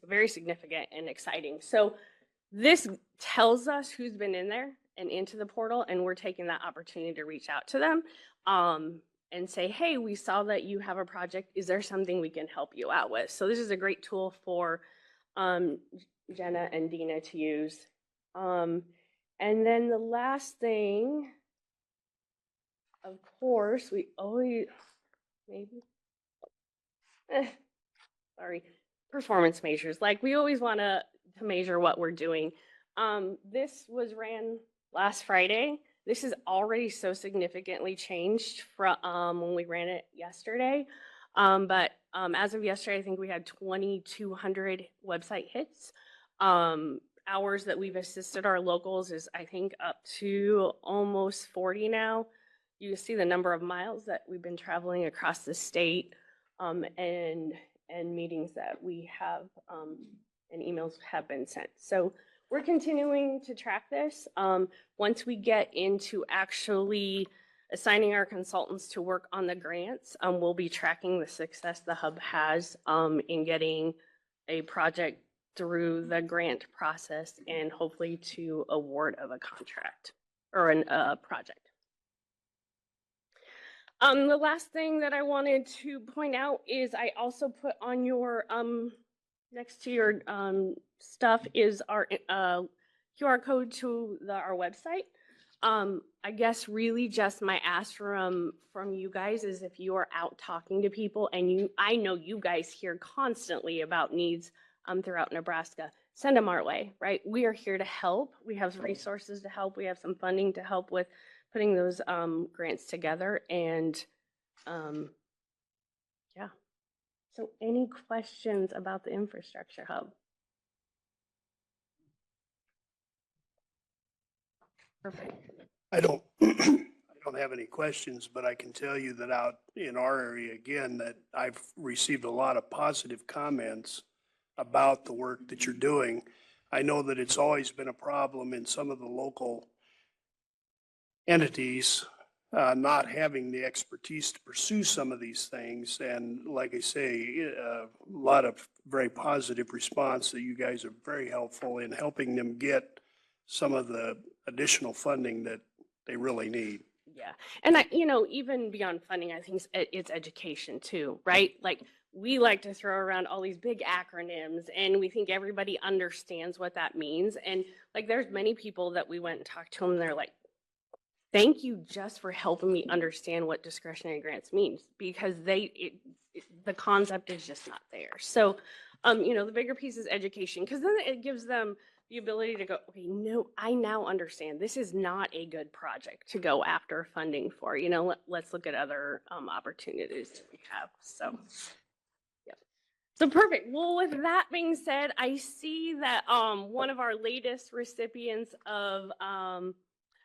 very significant and exciting. So this tells us who's been in there and into the portal, and we're taking that opportunity to reach out to them and say, hey, we saw that you have a project. Is there something we can help you out with? So this is a great tool for Jenna and Dina to use. And then the last thing, of course, we always, performance measures. Like, we always want to measure what we're doing. This was ran last Friday. This is already so significantly changed from when we ran it yesterday. But as of yesterday, I think we had 2,200 website hits. Hours that we've assisted our locals is, I think, up to almost 40 now. You see the number of miles that we've been traveling across the state, and meetings that we have, and emails have been sent. So we're continuing to track this. Once we get into actually assigning our consultants to work on the grants, we'll be tracking the success the hub has in getting a project through the grant process and hopefully to award of a contract or a project. The last thing that I wanted to point out is I also put on your, next to your, stuff is our, QR code to our website. I guess really just my ask from you guys is if you are out talking to people and I know you guys hear constantly about needs, throughout Nebraska, send them our way, right? We are here to help. We have resources to help. We have some funding to help with putting those, grants together and, yeah. So any questions about the infrastructure hub? Perfect. I don't, I don't have any questions, but I can tell you that out in our area, again, that I've received a lot of positive comments about the work that you're doing. I know that it's always been a problem in some of the local entities, not having the expertise to pursue some of these things. And like I say, a lot of very positive response that you guys are very helpful in helping them get some of the additional funding that they really need. Yeah. And even beyond funding, I think it's education too, right? Like we like to throw around all these big acronyms and we think everybody understands what that means. And like there's many people that we went and talked to them, and they're like, thank you just for helping me understand what discretionary grants means, because the concept is just not there. So, the bigger piece is education, because then it gives them the ability to go, okay, no, I now understand this is not a good project to go after funding for. Let's look at other opportunities that we have. So, yeah. So perfect. Well, with that being said, I see that one of our latest recipients of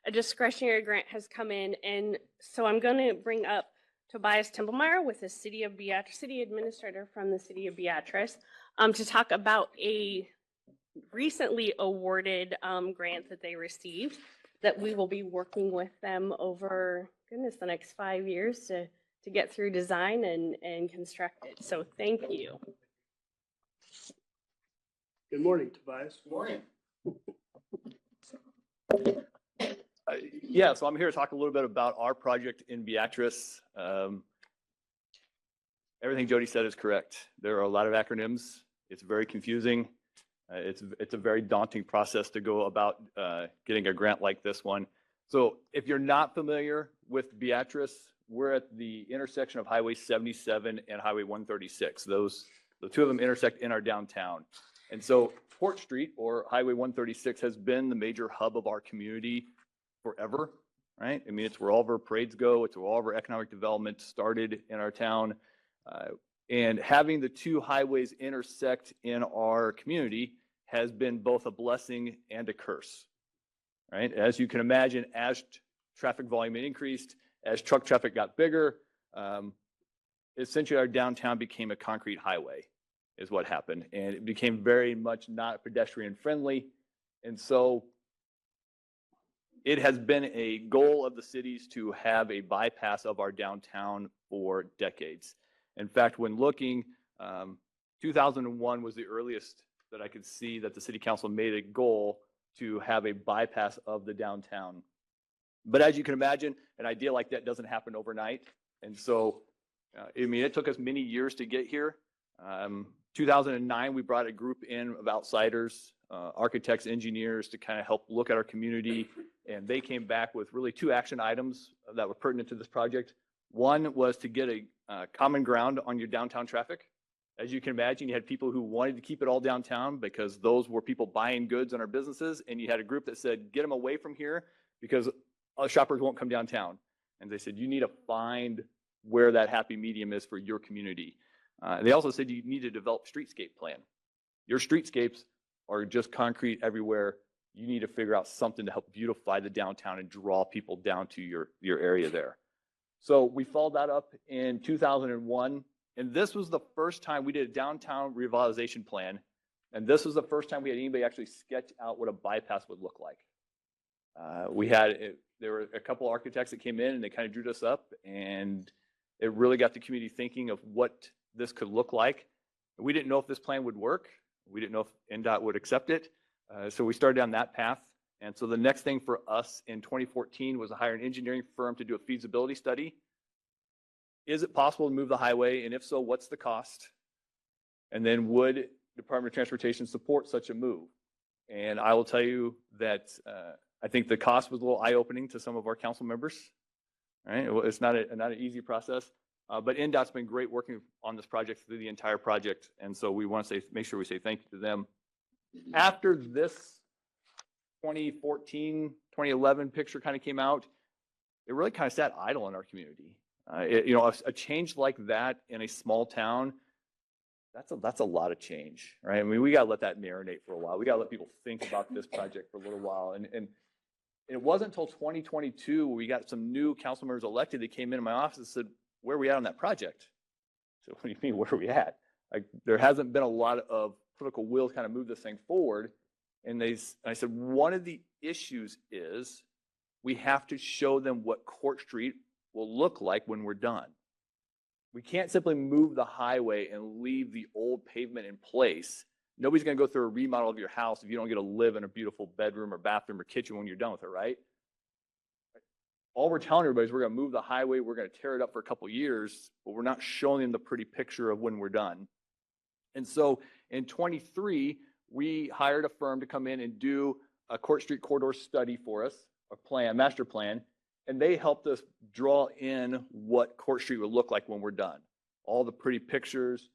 a discretionary grant has come in, and so I'm going to bring up Tobias Templemeyer with the City Administrator from the City of Beatrice, to talk about a recently awarded grant that they received that we will be working with them over, the next 5 years to get through design and construct it. So thank you. Good morning, Tobias. Good morning. Yeah, so I'm here to talk a little bit about our project in Beatrice. Everything Jody said is correct. There are a lot of acronyms. It's very confusing. It's a very daunting process to go about getting a grant like this one. So if you're not familiar with Beatrice, we're at the intersection of Highway 77 and Highway 136. The two of them intersect in our downtown. And so Port Street, or Highway 136, has been the major hub of our community forever, right? I mean, it's where all of our parades go. It's where all of our economic development started in our town. And having the two highways intersect in our community has been both a blessing and a curse, right? As you can imagine, as traffic volume increased, as truck traffic got bigger, essentially our downtown became a concrete highway, is what happened. And it became very much not pedestrian friendly. And so it has been a goal of the cities to have a bypass of our downtown for decades. In fact, when looking, 2001 was the earliest that I could see that the city council made a goal to have a bypass of the downtown. But as you can imagine, an idea like that doesn't happen overnight. And so, it took us many years to get here. 2009, we brought a group in of outsiders, architects, engineers, to kind of help look at our community. And they came back with really two action items that were pertinent to this project. One was to get a common ground on your downtown traffic. As you can imagine, you had people who wanted to keep it all downtown because those were people buying goods in our businesses. And you had a group that said, get them away from here because shoppers won't come downtown. And they said, you need to find where that happy medium is for your community. They also said you need to develop streetscape plan. Your streetscapes are just concrete everywhere. You need to figure out something to help beautify the downtown and draw people down to your area there. So we followed that up in 2001. And this was the first time we did a downtown revitalization plan. And this was the first time we had anybody actually sketch out what a bypass would look like. There were a couple architects that came in and they kind of drew this up, and it really got the community thinking of what this could look like. We didn't know if this plan would work. We didn't know if NDOT would accept it. So we started down that path. And so the next thing for us in 2014 was to hire an engineering firm to do a feasibility study. is it possible to move the highway? And if so, what's the cost? And then would Department of Transportation support such a move? And I will tell you that I think the cost was a little eye-opening to some of our council members. Right? It's not an easy process, but NDOT's been great working on this project through the entire project. And so we want to make sure we say thank you to them. After this 2014, 2011 picture kind of came out, it really kind of sat idle in our community. A change like that in a small town, that's a lot of change, right? I mean, we got to let that marinate for a while. We got to let people think about this project for a little while. And it wasn't until 2022 where we got some new council members elected that came into my office and said, where are we at on that project? So what do you mean, where are we at? Like, there hasn't been a lot of political will to kind of move this thing forward. And I said, one of the issues is we have to show them what Court Street will look like when we're done. We can't simply move the highway and leave the old pavement in place. Nobody's going to go through a remodel of your house if you don't get to live in a beautiful bedroom or bathroom or kitchen when you're done with it, right? All we're telling everybody is we're going to move the highway, we're going to tear it up for a couple of years, but we're not showing them the pretty picture of when we're done. And so in 23, we hired a firm to come in and do a Court Street corridor study for us, a master plan, and they helped us draw in what Court Street would look like when we're done. All the pretty pictures.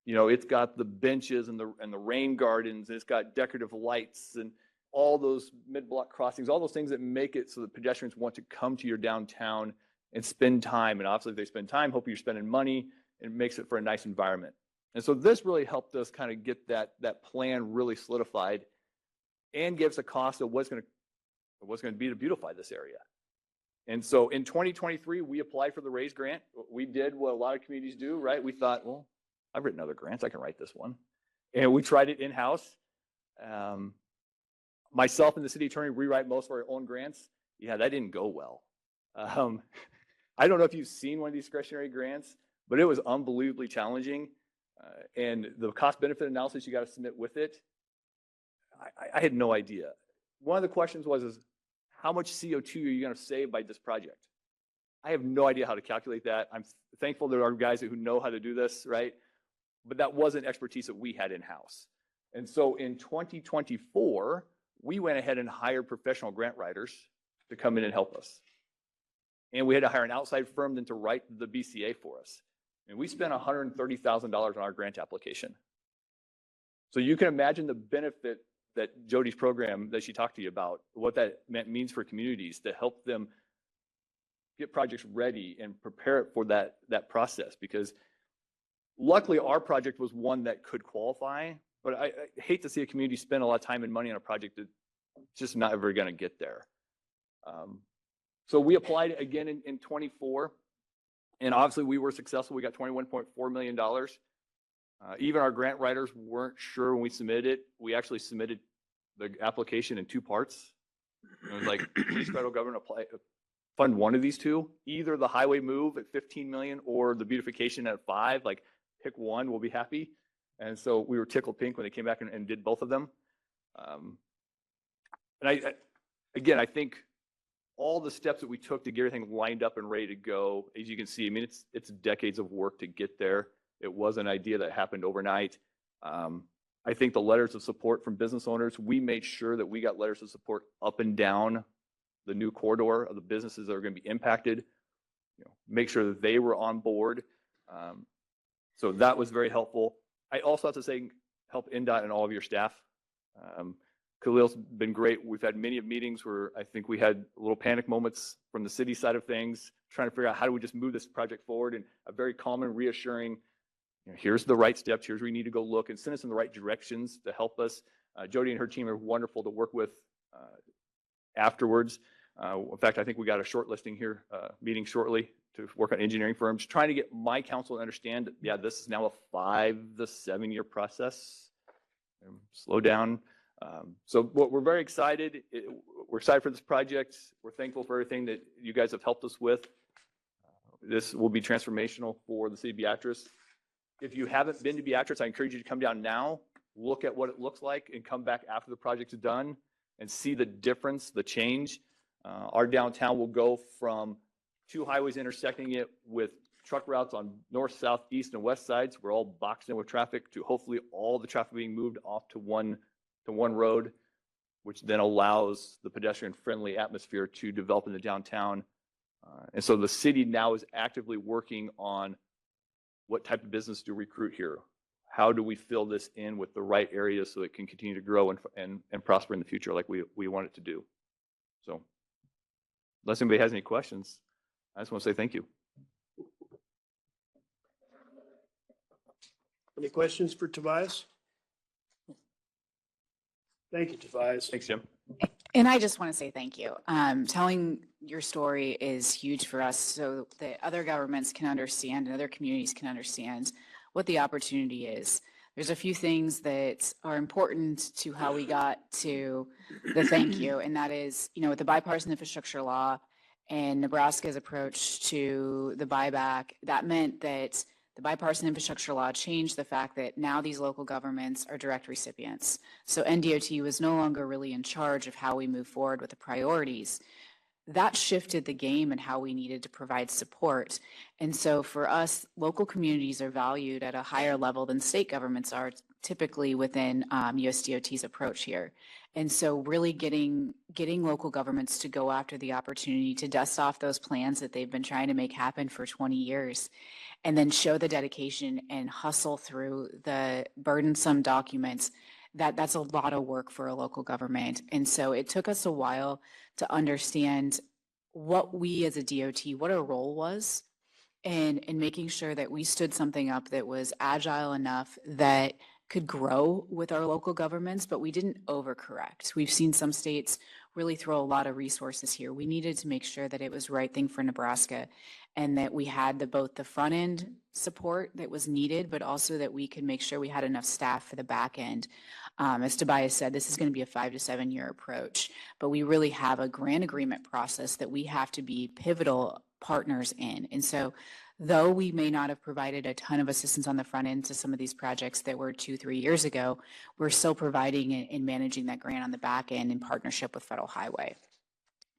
It's got the benches and the rain gardens, and it's got decorative lights and all those mid-block crossings, all those things that make it so that pedestrians want to come to your downtown and spend time. And obviously, if they spend time, hopefully you're spending money, and it makes it for a nice environment. And so this really helped us kind of get that plan really solidified and gives a cost of what's going to be to beautify this area. And so in 2023, we applied for the RAISE grant. We did what a lot of communities do, right? We thought, well, I've written other grants, I can write this one. And we tried it in-house. Myself and the city attorney rewrite most of our own grants. Yeah, that didn't go well. I don't know if you've seen one of these discretionary grants, but it was unbelievably challenging. And the cost benefit analysis you got to submit with it, I had no idea. One of the questions was how much CO2 are you going to save by this project? I have no idea how to calculate that. I'm thankful there are guys who know how to do this, right? But that wasn't expertise that we had in-house. And so in 2024, we went ahead and hired professional grant writers to come in and help us. And we had to hire an outside firm then to write the BCA for us. And we spent $130,000 on our grant application. So you can imagine the benefit that Jody's program that she talked to you about, what that means for communities to help them get projects ready and prepare it for that process. Because luckily our project was one that could qualify, but I hate to see a community spend a lot of time and money on a project that's just not ever going to get there. So we applied again in 24, and obviously we were successful. We got $21.4 million. Even our grant writers weren't sure when we submitted it. We actually submitted the application in two parts. It was like, please, federal government, fund one of these two, either the highway move at 15 million or the beautification at 5. Like, pick one, we'll be happy. And so we were tickled pink when they came back and did both of them. And I think all the steps that we took to get everything lined up and ready to go, as you can see, I mean, it's decades of work to get there. It was an idea that happened overnight. I think the letters of support from business owners, we made sure that we got letters of support up and down the new corridor of the businesses that are going to be impacted, make sure that they were on board. So that was very helpful. I also have to say, help NDOT and all of your staff. Khalil's been great. We've had many meetings where I think we had little panic moments from the city side of things, trying to figure out how do we just move this project forward, and a very calm and reassuring, here's the right steps, here's where we need to go look, and send us in the right directions to help us. Jody and her team are wonderful to work with afterwards. In fact, I think we got a shortlisting here meeting shortly to work on engineering firms, trying to get my council to understand that, yeah, this is now a 5 to 7 year process. Slow down. So we're very excited. We're excited for this project. We're thankful for everything that you guys have helped us with. This will be transformational for the city of Beatrice. If you haven't been to Beatrice, I encourage you to come down now, look at what it looks like, and come back after the project is done and see the difference, the change. Our downtown will go from two highways intersecting it with truck routes on north, south, east, and west sides. We're all boxed in with traffic to hopefully all the traffic being moved off to one road, which then allows the pedestrian-friendly atmosphere to develop in the downtown. And so the city now is actively working on what type of business to recruit here. How do we fill this in with the right areas so it can continue to grow and prosper in the future like we want it to do? So unless anybody has any questions, I just want to say thank you. Any questions for Tobias? Thank you, Tobias. Thanks, Jim. And I just want to say thank you. Telling your story is huge for us so that other governments can understand and other communities can understand what the opportunity is. There's a few things that are important to how we got to the thank you, and that is, with the bipartisan infrastructure law and Nebraska's approach to the buyback, that meant that the bipartisan infrastructure law changed the fact that now these local governments are direct recipients. So NDOT was no longer really in charge of how we move forward with the priorities. That shifted the game and how we needed to provide support. And so for us, local communities are valued at a higher level than state governments are typically within USDOT's approach here. And so really getting local governments to go after the opportunity to dust off those plans that they've been trying to make happen for 20 years, and then show the dedication and hustle through the burdensome documents, that's a lot of work for a local government. And so it took us a while to understand what we as a DOT, what our role was, and making sure that we stood something up that was agile enough that could grow with our local governments, but we didn't overcorrect. We've seen some states really throw a lot of resources here. We needed to make sure that it was the right thing for Nebraska and that we had both the front end support that was needed, but also that we could make sure we had enough staff for the back end. As Tobias said, this is going to be a 5 to 7 year approach, but we really have a grant agreement process that we have to be pivotal partners in. And so though we may not have provided a ton of assistance on the front end to some of these projects that were 2-3 years ago, we're still providing and managing that grant on the back end in partnership with Federal Highway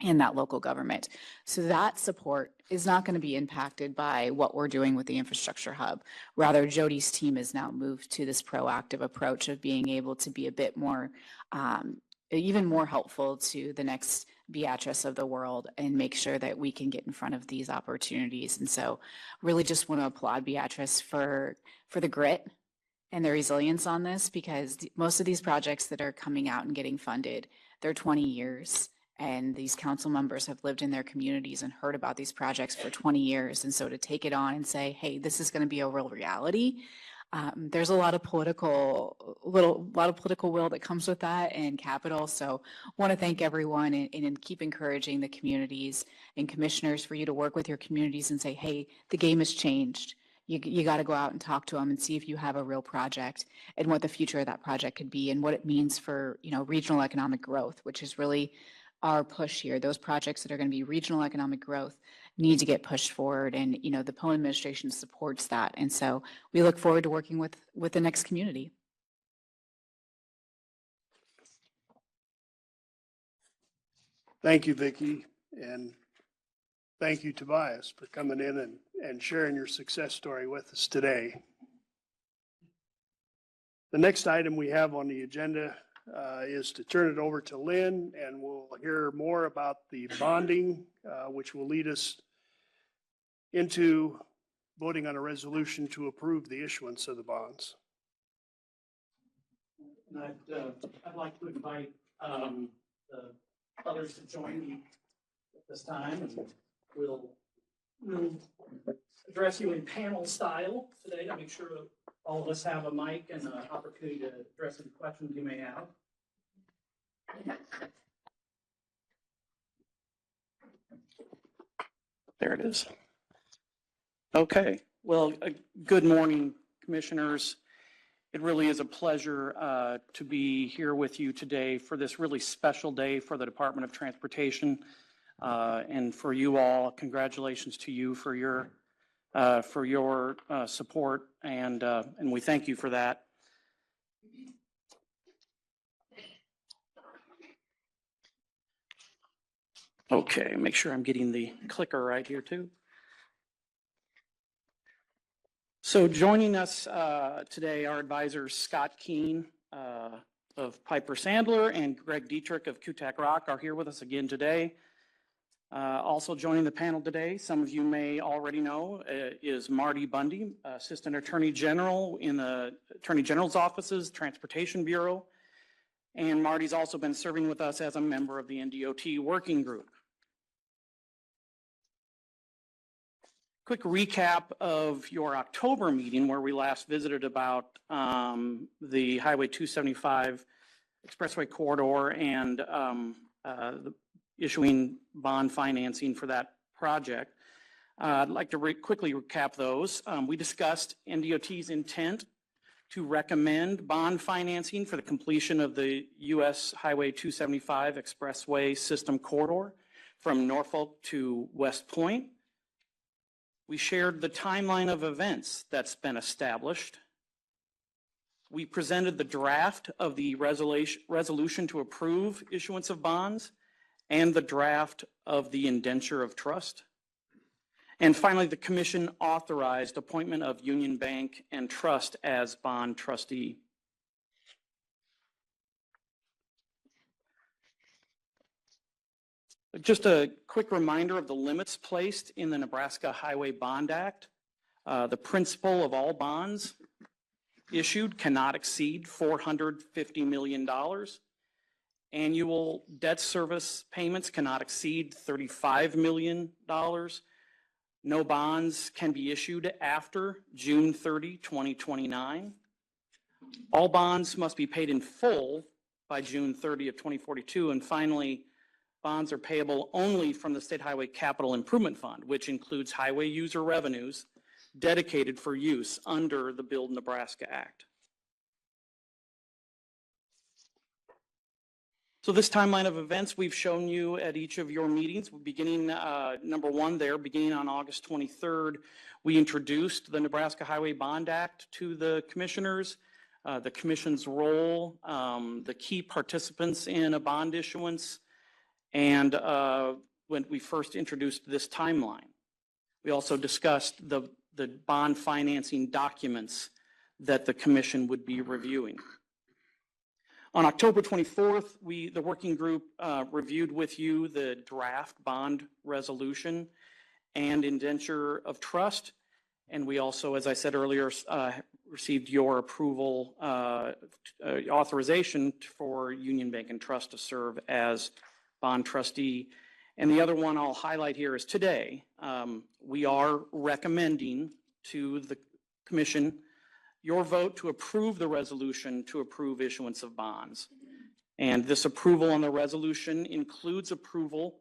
and that local government. So that support is not going to be impacted by what we're doing with the infrastructure hub. Rather, Jody's team has now moved to this proactive approach of being able to be a bit more, even more helpful to the next Beatrice of the world and make sure that we can get in front of these opportunities. And so really just want to applaud Beatrice for the grit and the resilience on this, because most of these projects that are coming out and getting funded, they're 20 years. And these council members have lived in their communities and heard about these projects for 20 years. And so to take it on and say, hey, this is going to be a real reality, there's a lot of political will that comes with that and capital. So want to thank everyone and keep encouraging the communities and commissioners for you to work with your communities and say, hey, the game has changed. You got to go out and talk to them and see if you have a real project and what the future of that project could be and what it means for, regional economic growth, which is really our push here. Those projects that are going to be regional economic growth need to get pushed forward, and the Pone administration supports that. And so we look forward to working with the next community. Thank you, Vicki, and thank you, Tobias, for coming in and sharing your success story with us today. The next item we have on the agenda is to turn it over to Lynn, and we'll hear more about the bonding, which will lead us into voting on a resolution to approve the issuance of the bonds. And I'd like to invite the others to join me at this time, and we'll address you in panel style today to make sure that all of us have a mic and an opportunity to address any questions you may have. There it is. Okay. Well, good morning, commissioners. It really is a pleasure to be here with you today for this really special day for the Department of Transportation. And for you all, congratulations to you for your support, and we thank you for that. Okay, make sure I'm getting the clicker right here too. So joining us today, our advisors Scott Keene of Piper Sandler and Greg Dietrich of Kutak Rock are here with us again today. Also joining the panel today, some of you may already know, is Marty Bundy, Assistant Attorney General in the Attorney General's offices, Transportation Bureau. And Marty's also been serving with us as a member of the NDOT Working Group. Quick recap of your October meeting where we last visited about the Highway 275 Expressway corridor and the issuing bond financing for that project. I'd like to quickly recap those. We discussed NDOT's intent to recommend bond financing for the completion of the US Highway 275 Expressway system corridor from Norfolk to West Point. We shared the timeline of events that's been established. We presented the draft of the resolution to approve issuance of bonds and the draft of the indenture of trust. And finally, the commission authorized appointment of Union Bank and Trust as bond trustee. Just a quick reminder of the limits placed in the Nebraska Highway Bond Act. The principal of all bonds issued cannot exceed $450 million. Annual debt service payments cannot exceed $35 million. No bonds can be issued after June 30, 2029. All bonds must be paid in full by June 30 of 2042. And finally, bonds are payable only from the State Highway Capital Improvement Fund, which includes highway user revenues dedicated for use under the Build Nebraska Act. So this timeline of events we've shown you at each of your meetings, beginning number one there, beginning on August 23rd, we introduced the Nebraska Highway Bond Act to the commissioners, the commission's role, the key participants in a bond issuance, and when we first introduced this timeline. We also discussed the bond financing documents that the commission would be reviewing. On October 24th, the working group reviewed with you the draft bond resolution and indenture of trust. And we also, as I said earlier, received your approval, authorization for Union Bank and Trust to serve as bond trustee. And the other one I'll highlight here is today, we are recommending to the commission your vote to approve the resolution to approve issuance of bonds. And this approval on the resolution includes approval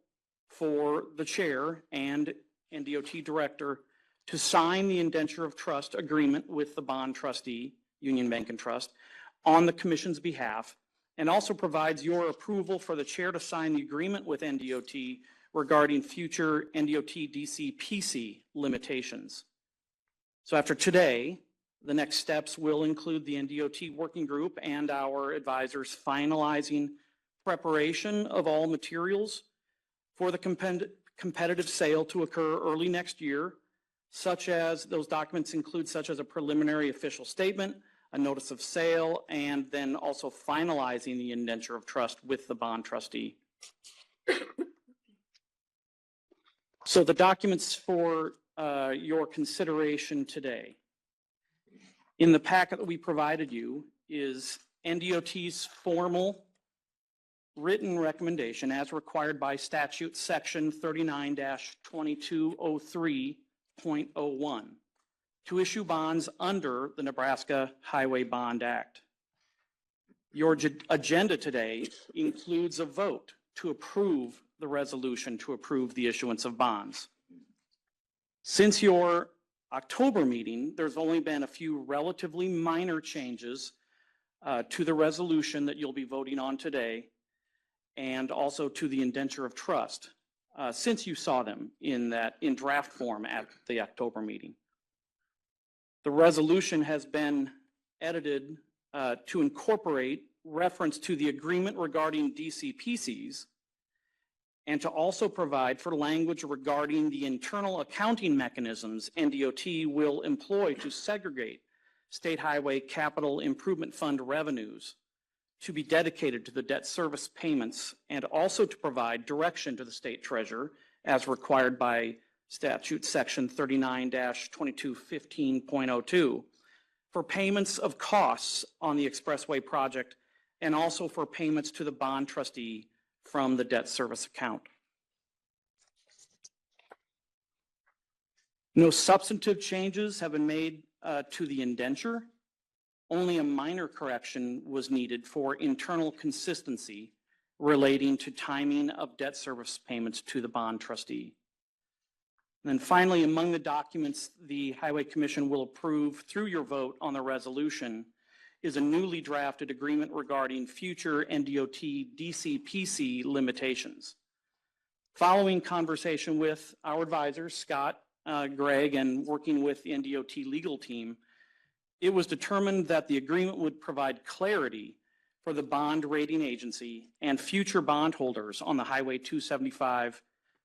for the chair and NDOT director to sign the indenture of trust agreement with the bond trustee, Union Bank and Trust, on the commission's behalf, and also provides your approval for the chair to sign the agreement with NDOT regarding future NDOT DCPC limitations. So after today, the next steps will include the NDOT working group and our advisors finalizing preparation of all materials for the competitive sale to occur early next year, such as those documents include such as a preliminary official statement, a notice of sale, and then also finalizing the indenture of trust with the bond trustee. So the documents for your consideration today. In the packet that we provided you is NDOT's formal written recommendation as required by statute section 39-2203.01 to issue bonds under the Nebraska Highway Bond Act. Your agenda today includes a vote to approve the resolution to approve the issuance of bonds. Since your October meeting, there's only been a few relatively minor changes to the resolution that you'll be voting on today, and also to the indenture of trust, since you saw them in draft form at the October meeting. The resolution has been edited to incorporate reference to the agreement regarding DCPCs and to also provide for language regarding the internal accounting mechanisms NDOT will employ to segregate State Highway Capital Improvement Fund revenues to be dedicated to the debt service payments, and also to provide direction to the state treasurer as required by statute section 39-2215.02 for payments of costs on the expressway project, and also for payments to the bond trustee from the debt service account. No substantive changes have been made to the indenture. Only a minor correction was needed for internal consistency relating to timing of debt service payments to the bond trustee. And then finally, among the documents the Highway Commission will approve through your vote on the resolution is a newly drafted agreement regarding future NDOT DCPC limitations. Following conversation with our advisors, Scott, Greg, and working with the NDOT legal team, it was determined that the agreement would provide clarity for the bond rating agency and future bondholders on the Highway 275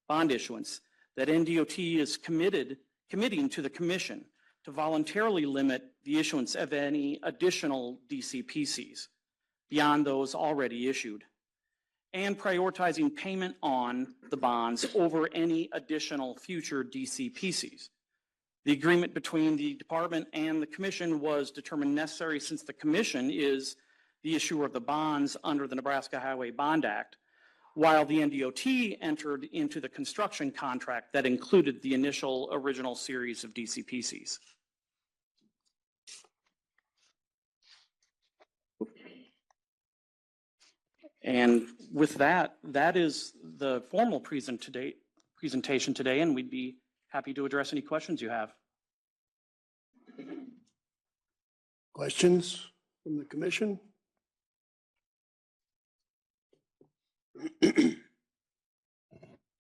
bond issuance that NDOT is committing to the Commission to voluntarily limit the issuance of any additional DCPCs beyond those already issued, and prioritizing payment on the bonds over any additional future DCPCs. The agreement between the department and the Commission was determined necessary since the Commission is the issuer of the bonds under the Nebraska Highway Bond Act, while the NDOT entered into the construction contract that included the initial original series of DCPCs. And with that, that is the formal presentation today, and we'd be happy to address any questions you have. Questions from the commission?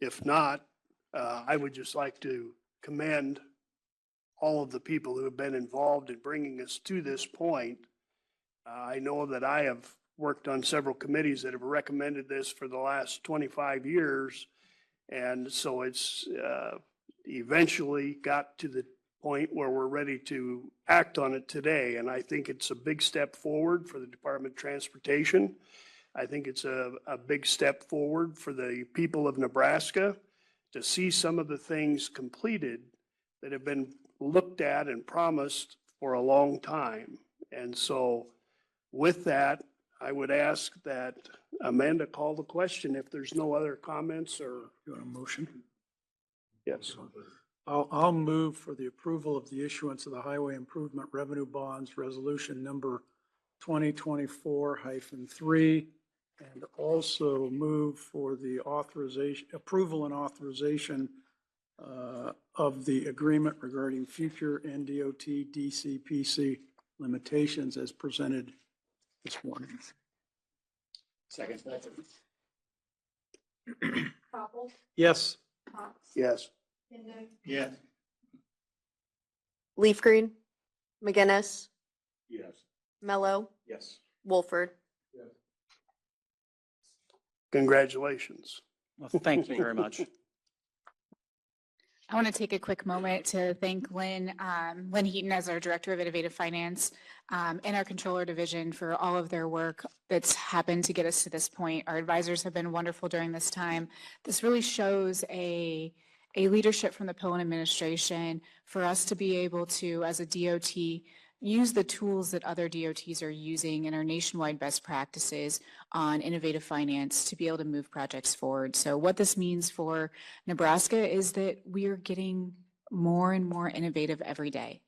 If not, I would just like to commend all of the people who have been involved in bringing us to this point. I know that I have worked on several committees that have recommended this for the last 25 years. And so it's eventually got to the point where we're ready to act on it today. And I think it's a big step forward for the Department of Transportation. I think it's a big step forward for the people of Nebraska to see some of the things completed that have been looked at and promised for a long time. And so with that, I would ask that Amanda call the question if there's no other comments or. You want a motion? Yes. I'll move for the approval of the issuance of the Highway Improvement Revenue Bonds Resolution number 2024-3, and also move for the approval and authorization of the agreement regarding future NDOT DCPC limitations as presented this morning. Second. Yes. Yes. Yes. Leaf Green, McGinnis, Yes. Mello, Yes. Wolford. Congratulations. Well, thank you very much. I want to take a quick moment to thank Lynn Heaton as our Director of Innovative Finance and our Controller Division for all of their work that's happened to get us to this point. Our advisors have been wonderful during this time. This really shows a leadership from the Pillen administration for us to be able to, as a DOT, use the tools that other DOTs are using in our nationwide best practices on innovative finance to be able to move projects forward. So what this means for Nebraska is that we are getting more and more innovative every day.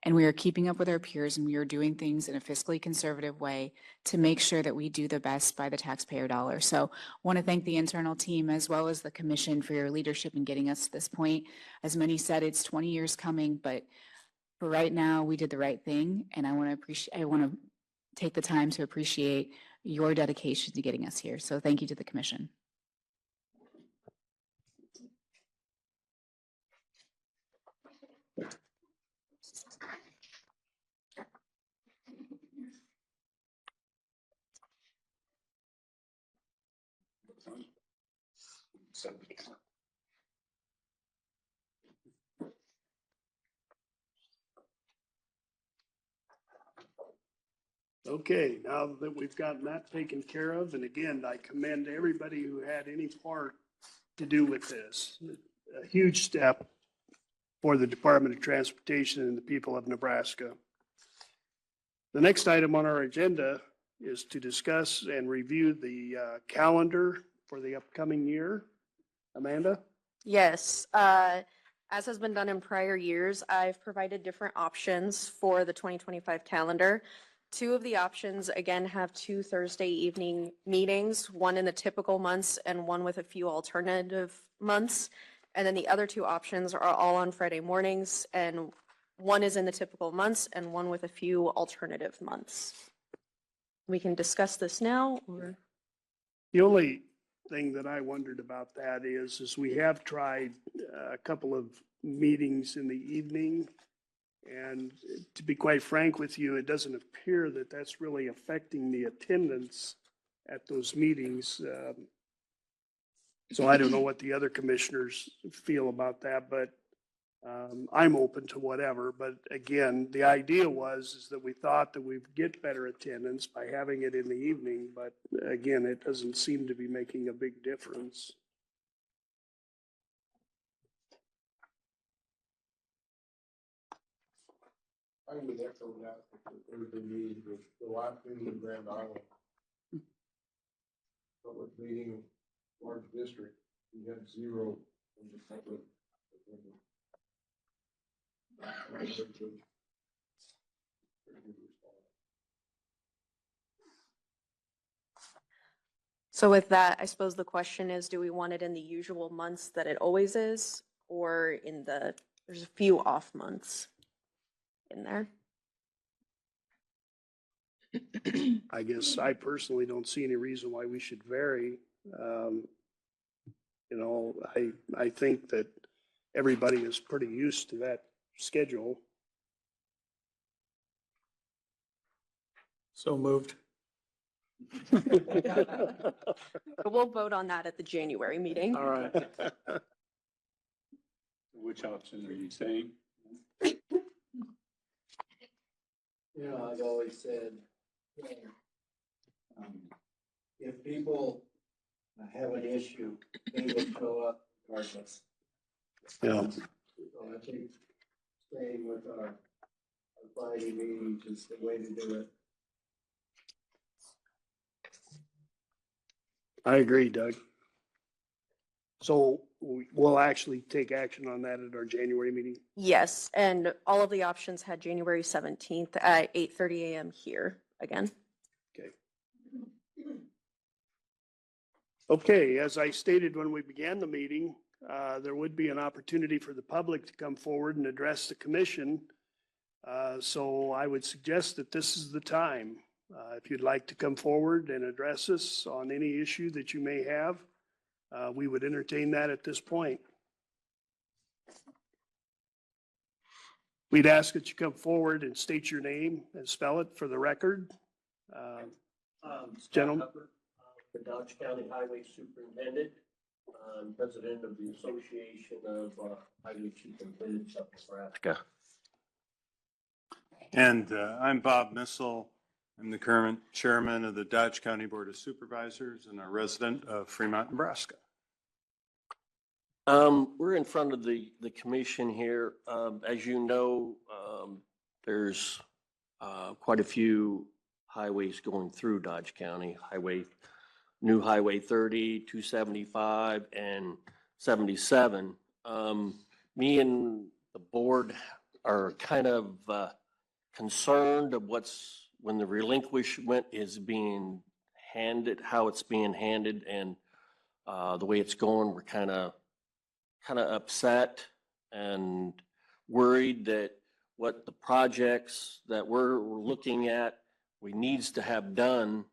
And we are keeping up with our peers, and we are doing things in a fiscally conservative way to make sure that we do the best by the taxpayer dollar. So I want to thank the internal team as well as the commission for your leadership in getting us to this point. As many said, it's 20 years coming, but for right now, we did the right thing, and I want to take the time to appreciate your dedication to getting us here. So thank you to the commission. Okay, now that we've gotten that taken care of, and again, I commend everybody who had any part to do with this. A huge step for the Department of Transportation and the people of Nebraska. The next item on our agenda is to discuss and review the calendar for the upcoming year. Amanda? Yes, as has been done in prior years, I've provided different options for the 2025 calendar. Two of the options, again, have two Thursday evening meetings, one in the typical months and one with a few alternative months. And then the other two options are all on Friday mornings, and one is in the typical months and one with a few alternative months. We can discuss this now, or? The only thing that I wondered about that is we have tried a couple of meetings in the evening. And to be quite frank with you, it doesn't appear that that's really affecting the attendance at those meetings. So I don't know what the other commissioners feel about that, but I'm open to whatever. But again, the idea is that we thought that we'd get better attendance by having it in the evening. But again, it doesn't seem to be making a big difference. I would echo that with the Thursday meeting with the last meeting in Grand Island. Public meeting, large district, we had 0 in the public. So with that, I suppose the question is, do we want it in the usual months that it always is, or there's a few off months in there? I guess I personally don't see any reason why we should vary. I think that everybody is pretty used to that schedule. So moved. We'll vote on that at the January meeting. All right. Which option are you saying? I've always said, if people have an issue, they will show up regardless. Yeah. So I think staying with our Friday meetings is the way to do it. I agree, Doug. So we'll actually take action on that at our January meeting. Yes, and all of the options had January 17th at 8:30 a.m. here again. Okay. Okay, as I stated when we began the meeting, there would be an opportunity for the public to come forward and address the commission. So I would suggest that this is the time. If you'd like to come forward and address us on any issue that you may have, we would entertain that at this point. We'd ask that you come forward and state your name and spell it for the record. Gentlemen. The Dodge County Highway Superintendent, President of the Association of Highway Superintendents of Nebraska. And I'm Bob Missel. I'm the current chairman of the Dodge County Board of Supervisors and a resident of Fremont, Nebraska. We're in front of the commission here. As you know, there's quite a few highways going through Dodge County. New Highway 30, 275, and 77. Me and the board are kind of concerned of when the relinquishment is being handed, how it's being handed, and the way it's going. We're kind of upset and worried that what the projects that we're looking at, we needs to have done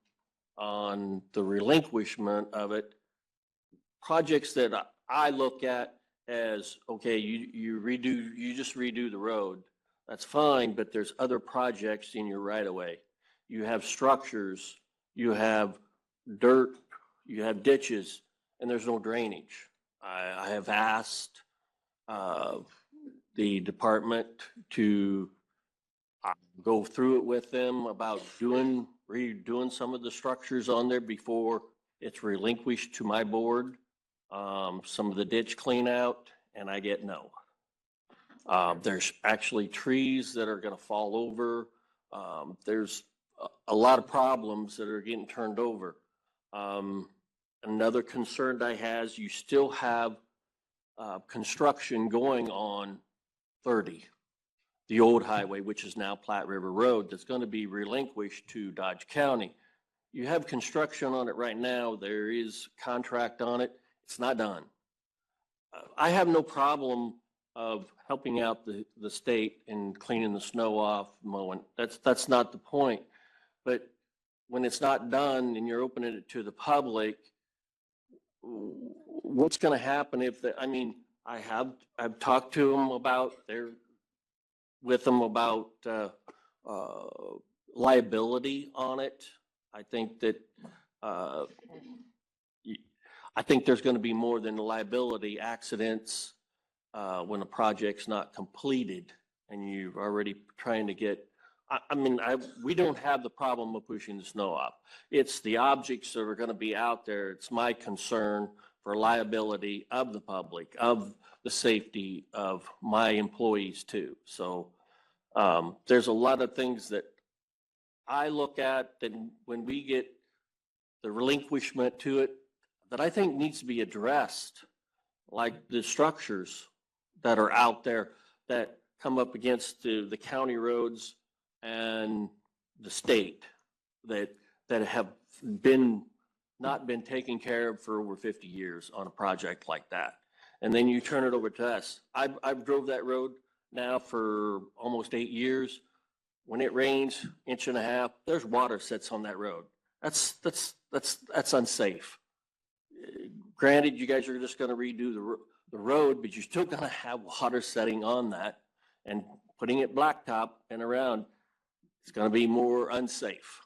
on the relinquishment of it. Projects that I look at as, okay, you just redo the road. That's fine, but there's other projects in your right of way. You have structures, you have dirt, you have ditches, and there's no drainage. I have asked the department to go through it with them about redoing some of the structures on there before it's relinquished to my board. Some of the ditch clean out, and I get no. There's actually trees that are going to fall over. There's a lot of problems that are getting turned over. Another concern I has, you still have construction going on 30, the old highway, which is now Platte River Road, that's going to be relinquished to Dodge County. You have construction on it right now. There is contract on it. It's not done. I have no problem of helping out the state and cleaning the snow off, mowing. That's not the point. But when it's not done and you're opening it to the public, what's going to happen if I've talked to them about liability on it. I think that I think there's going to be more than liability accidents when a project's not completed and you're already trying to get. We don't have the problem of pushing the snow off. It's the objects that are going to be out there. It's my concern for liability of the public, of the safety of my employees too. So there's a lot of things that I look at that when we get the relinquishment to it that I think needs to be addressed, like the structures that are out there that come up against the county roads and the state that have not been taken care of for over 50 years on a project like that. And then you turn it over to us. I've drove that road now for almost 8 years. When it rains, 1.5 inches, there's water sits on that road. That's unsafe. Granted, you guys are just going to redo the road, but you're still going to have water setting on that, and putting it blacktop and around, it's going to be more unsafe.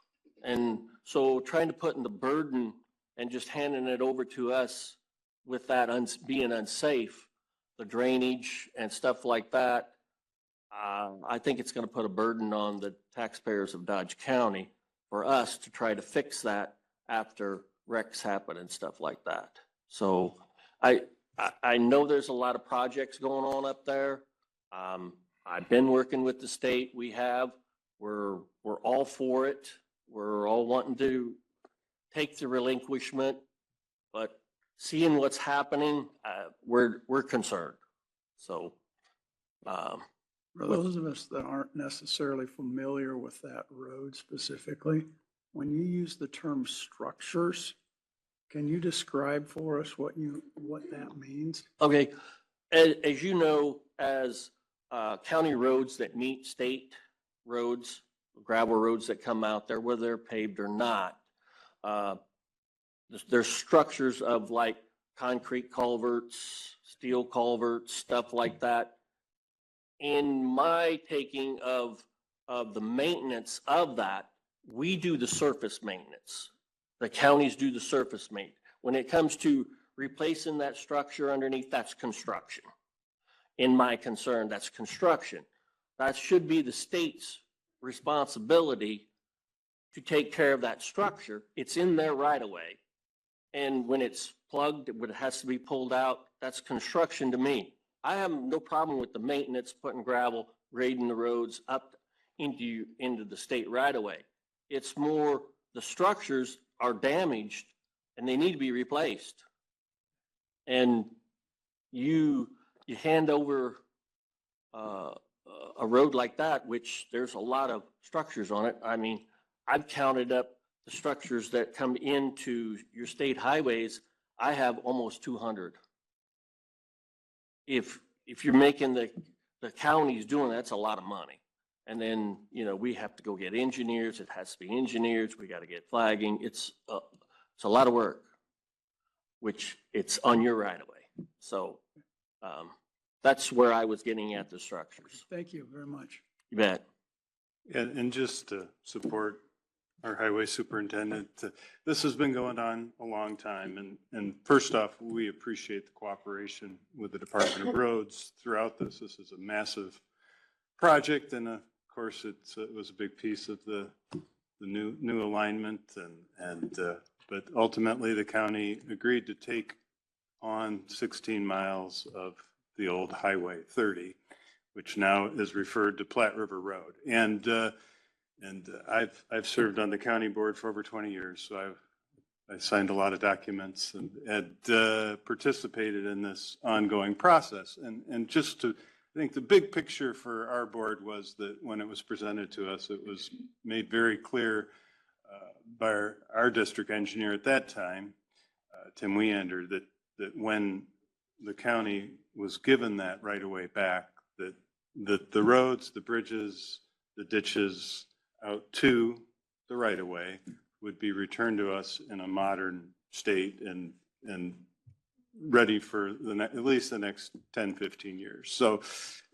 And so trying to put in the burden and just handing it over to us with that being unsafe, the drainage and stuff like that, I think it's going to put a burden on the taxpayers of Dodge County for us to try to fix that after wrecks happen and stuff like that. So I know there's a lot of projects going on up there. I've been working with the state. We're all for it. We're all wanting to take the relinquishment, but seeing what's happening, we're concerned. So, For those of us that aren't necessarily familiar with that road specifically, when you use the term structures, can you describe for us what that means? okay, as you know, as county roads that meet state roads, gravel roads that come out there, whether they're paved or not, there's structures of like concrete culverts, steel culverts, stuff like that. In my taking of the maintenance of that, we do the surface maintenance. The counties do the surface maintenance. When it comes to replacing that structure underneath, that's construction. In my concern, that's construction. That should be the state's responsibility to take care of that structure. It's in there right away. And when it's plugged, when it has to be pulled out, that's construction to me. I have no problem with the maintenance, putting gravel, grading the roads up into the state right away. It's more the structures are damaged and they need to be replaced. And you hand over a road like that, which there's a lot of structures on it. I mean, I've counted up the structures that come into your state highways. I have almost 200. If you're making the counties doing that, that's a lot of money. And then, we have to go get engineers. It has to be engineers. We got to get flagging. It's a lot of work, which it's on your right of way. So that's where I was getting at the structures. Thank you very much. You bet. And just to support our highway superintendent. This has been going on a long time, and first off, we appreciate the cooperation with the Department of Roads throughout this. This is a massive project, and of course, it was a big piece of the new alignment, but ultimately, the county agreed to take on 16 miles of the old Highway 30, which now is referred to Platte River Road. And I've served on the county board for over 20 years, so I signed a lot of documents and participated in this ongoing process. And just to, I think the big picture for our board was that when it was presented to us, it was made very clear by our district engineer at that time, Tim Weander, that when the county was given that right of way back, that the roads, the bridges, the ditches out to the right of way would be returned to us in a modern state and ready for at least the next 10, 15 years. So,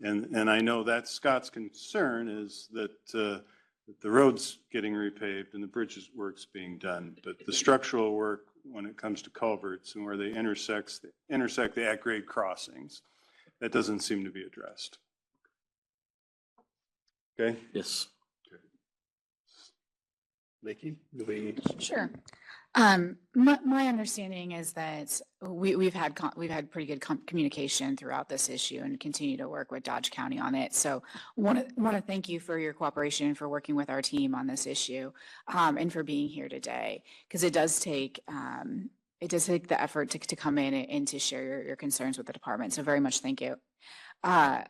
and I know that's Scott's concern is that the road's getting repaved and the bridges work's being done, but the structural work when it comes to culverts and where they intersect the at-grade crossings, that doesn't seem to be addressed. Okay? Yes. Nikki, do we? Sure. My understanding is that we've had pretty good communication throughout this issue and continue to work with Dodge County on it. So want to thank you for your cooperation, for working with our team on this issue, and for being here today, because it does take the effort to come in and to share your concerns with the department. So very much thank you. I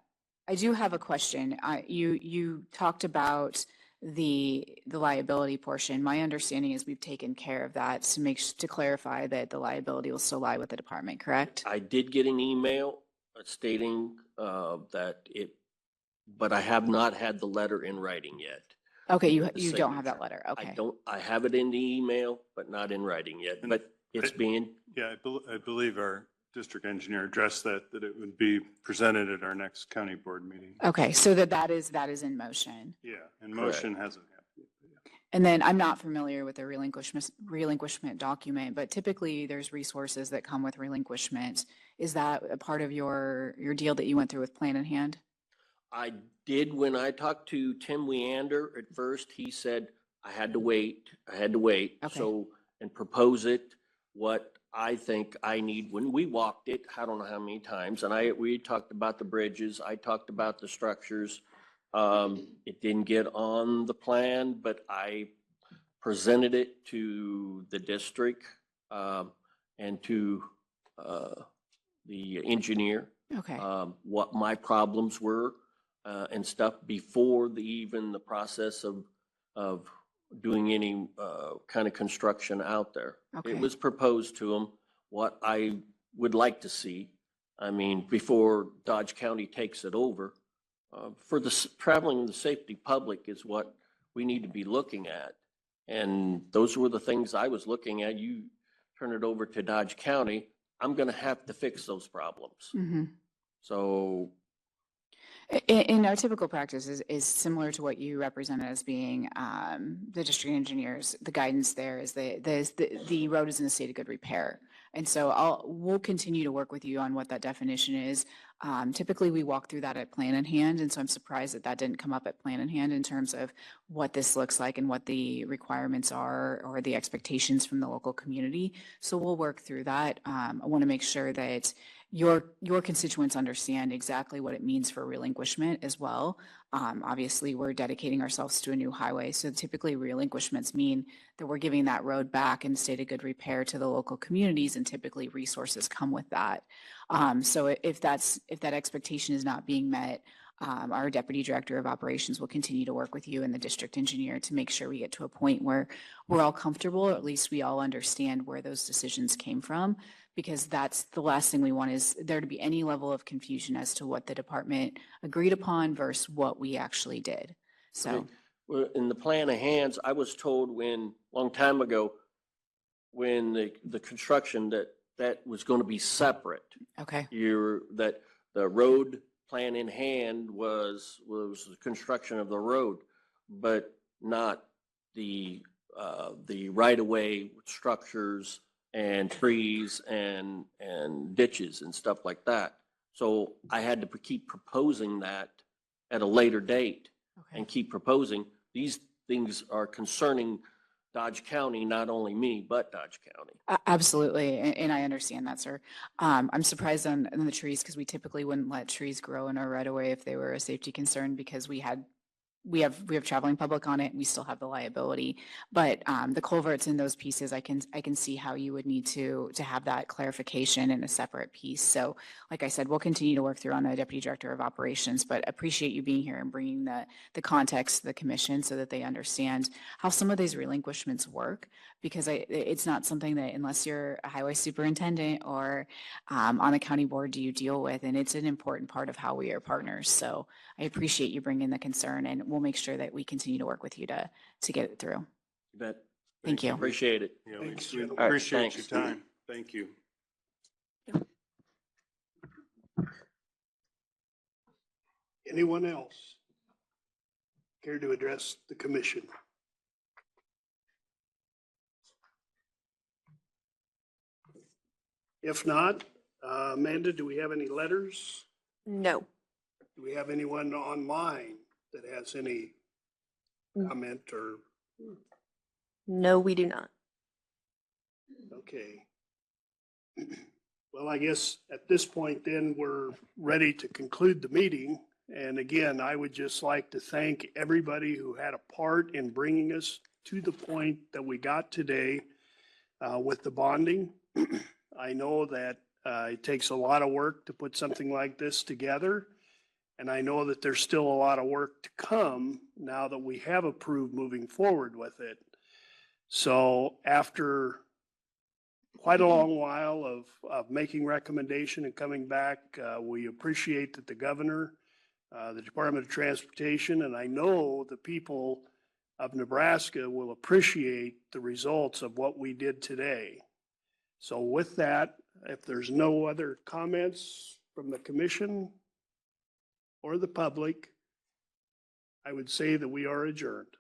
do have a question. You talked about the liability portion. My understanding is we've taken care of that to clarify that the liability will still lie with the department, correct? I did get an email stating that but I have not had the letter in writing yet. Okay, you The don't have that signature. letter. Okay. I have it in the email, but not in writing yet, but it's being, Yeah, I believe our district engineer addressed that it would be presented at our next county board meeting. Okay, so that is in motion. Yeah, and motion hasn't happened. And then I'm not familiar with the relinquishment document, but typically there's resources that come with relinquishment. Is that a part of your deal that you went through with Plan in Hand? I did, when I talked to Tim Weander at first, he said I had to wait. Okay. So, and propose it, what I think I need. When we walked it, I don't know how many times, and we talked about the bridges, I talked about the structures. It didn't get on the plan, but I presented it to the district and to the engineer. Okay. What my problems were and stuff before even the process of doing any kind of construction out there. Okay. It was proposed to them what I would like to see. I mean, before Dodge County takes it over, for the traveling and the safety public is what we need to be looking at. And those were the things I was looking at. You turn it over to Dodge County, I'm going to have to fix those problems. Mm-hmm. So In our typical practice is similar to what you represented as being the district engineers. The guidance there is the road is in a state of good repair. And so we'll continue to work with you on what that definition is. Typically, we walk through that at Plan in Hand, and so I'm surprised that didn't come up at Plan in Hand in terms of what this looks like and what the requirements are or the expectations from the local community. So we'll work through that. I want to make sure that your constituents understand exactly what it means for relinquishment as well. Obviously, we're dedicating ourselves to a new highway, so typically relinquishments mean that we're giving that road back in state of good repair to the local communities, and typically resources come with that. So if that expectation is not being met, our Deputy Director of Operations will continue to work with you and the district engineer to make sure we get to a point where we're all comfortable, or at least we all understand where those decisions came from, because that's the last thing we want is there to be any level of confusion as to what the department agreed upon versus what we actually did. So, well, in the Plan of Hands, I was told long time ago, when the construction that was going to be separate. okay. That the road Plan in Hand was the construction of the road, but not the the right-of-way structures and trees and ditches and stuff like that. So I had to keep proposing that at a later date and keep proposing. These things are concerning Dodge County, not only me, but Dodge County. Absolutely, and I understand that, sir. I'm surprised on the trees because we typically wouldn't let trees grow in our right of way if they were a safety concern because we have traveling public on it. We still have the liability, but the culverts in those pieces, I can see how you would need to have that clarification in a separate piece. So, like I said, we'll continue to work through on the Deputy Director of Operations, but appreciate you being here and bringing the context to the commission so that they understand how some of these relinquishments work. Because it's not something that unless you're a highway superintendent or on the county board do you deal with, and it's an important part of how we are partners. So I appreciate you bringing the concern, and we'll make sure that we continue to work with you to get it through. You bet. Thank you. Appreciate it. Yeah, Thanks, we gentlemen. appreciate your Thanks. time. Thank you. Anyone else care to address the commission? If not, Amanda, do we have any letters? No. Do we have anyone online that has any comment or, No, we do not. okay. Well, I guess at this point then, we're ready to conclude the meeting. And again, I would just like to thank everybody who had a part in bringing us to the point that we got today with the bonding. I know that it takes a lot of work to put something like this together. And I know that there's still a lot of work to come now that we have approved moving forward with it. So after quite a long while of making recommendation and coming back, we appreciate that the governor, the Department of Transportation, and I know the people of Nebraska will appreciate the results of what we did today. So with that, if there's no other comments from the commission or the public, I would say that we are adjourned.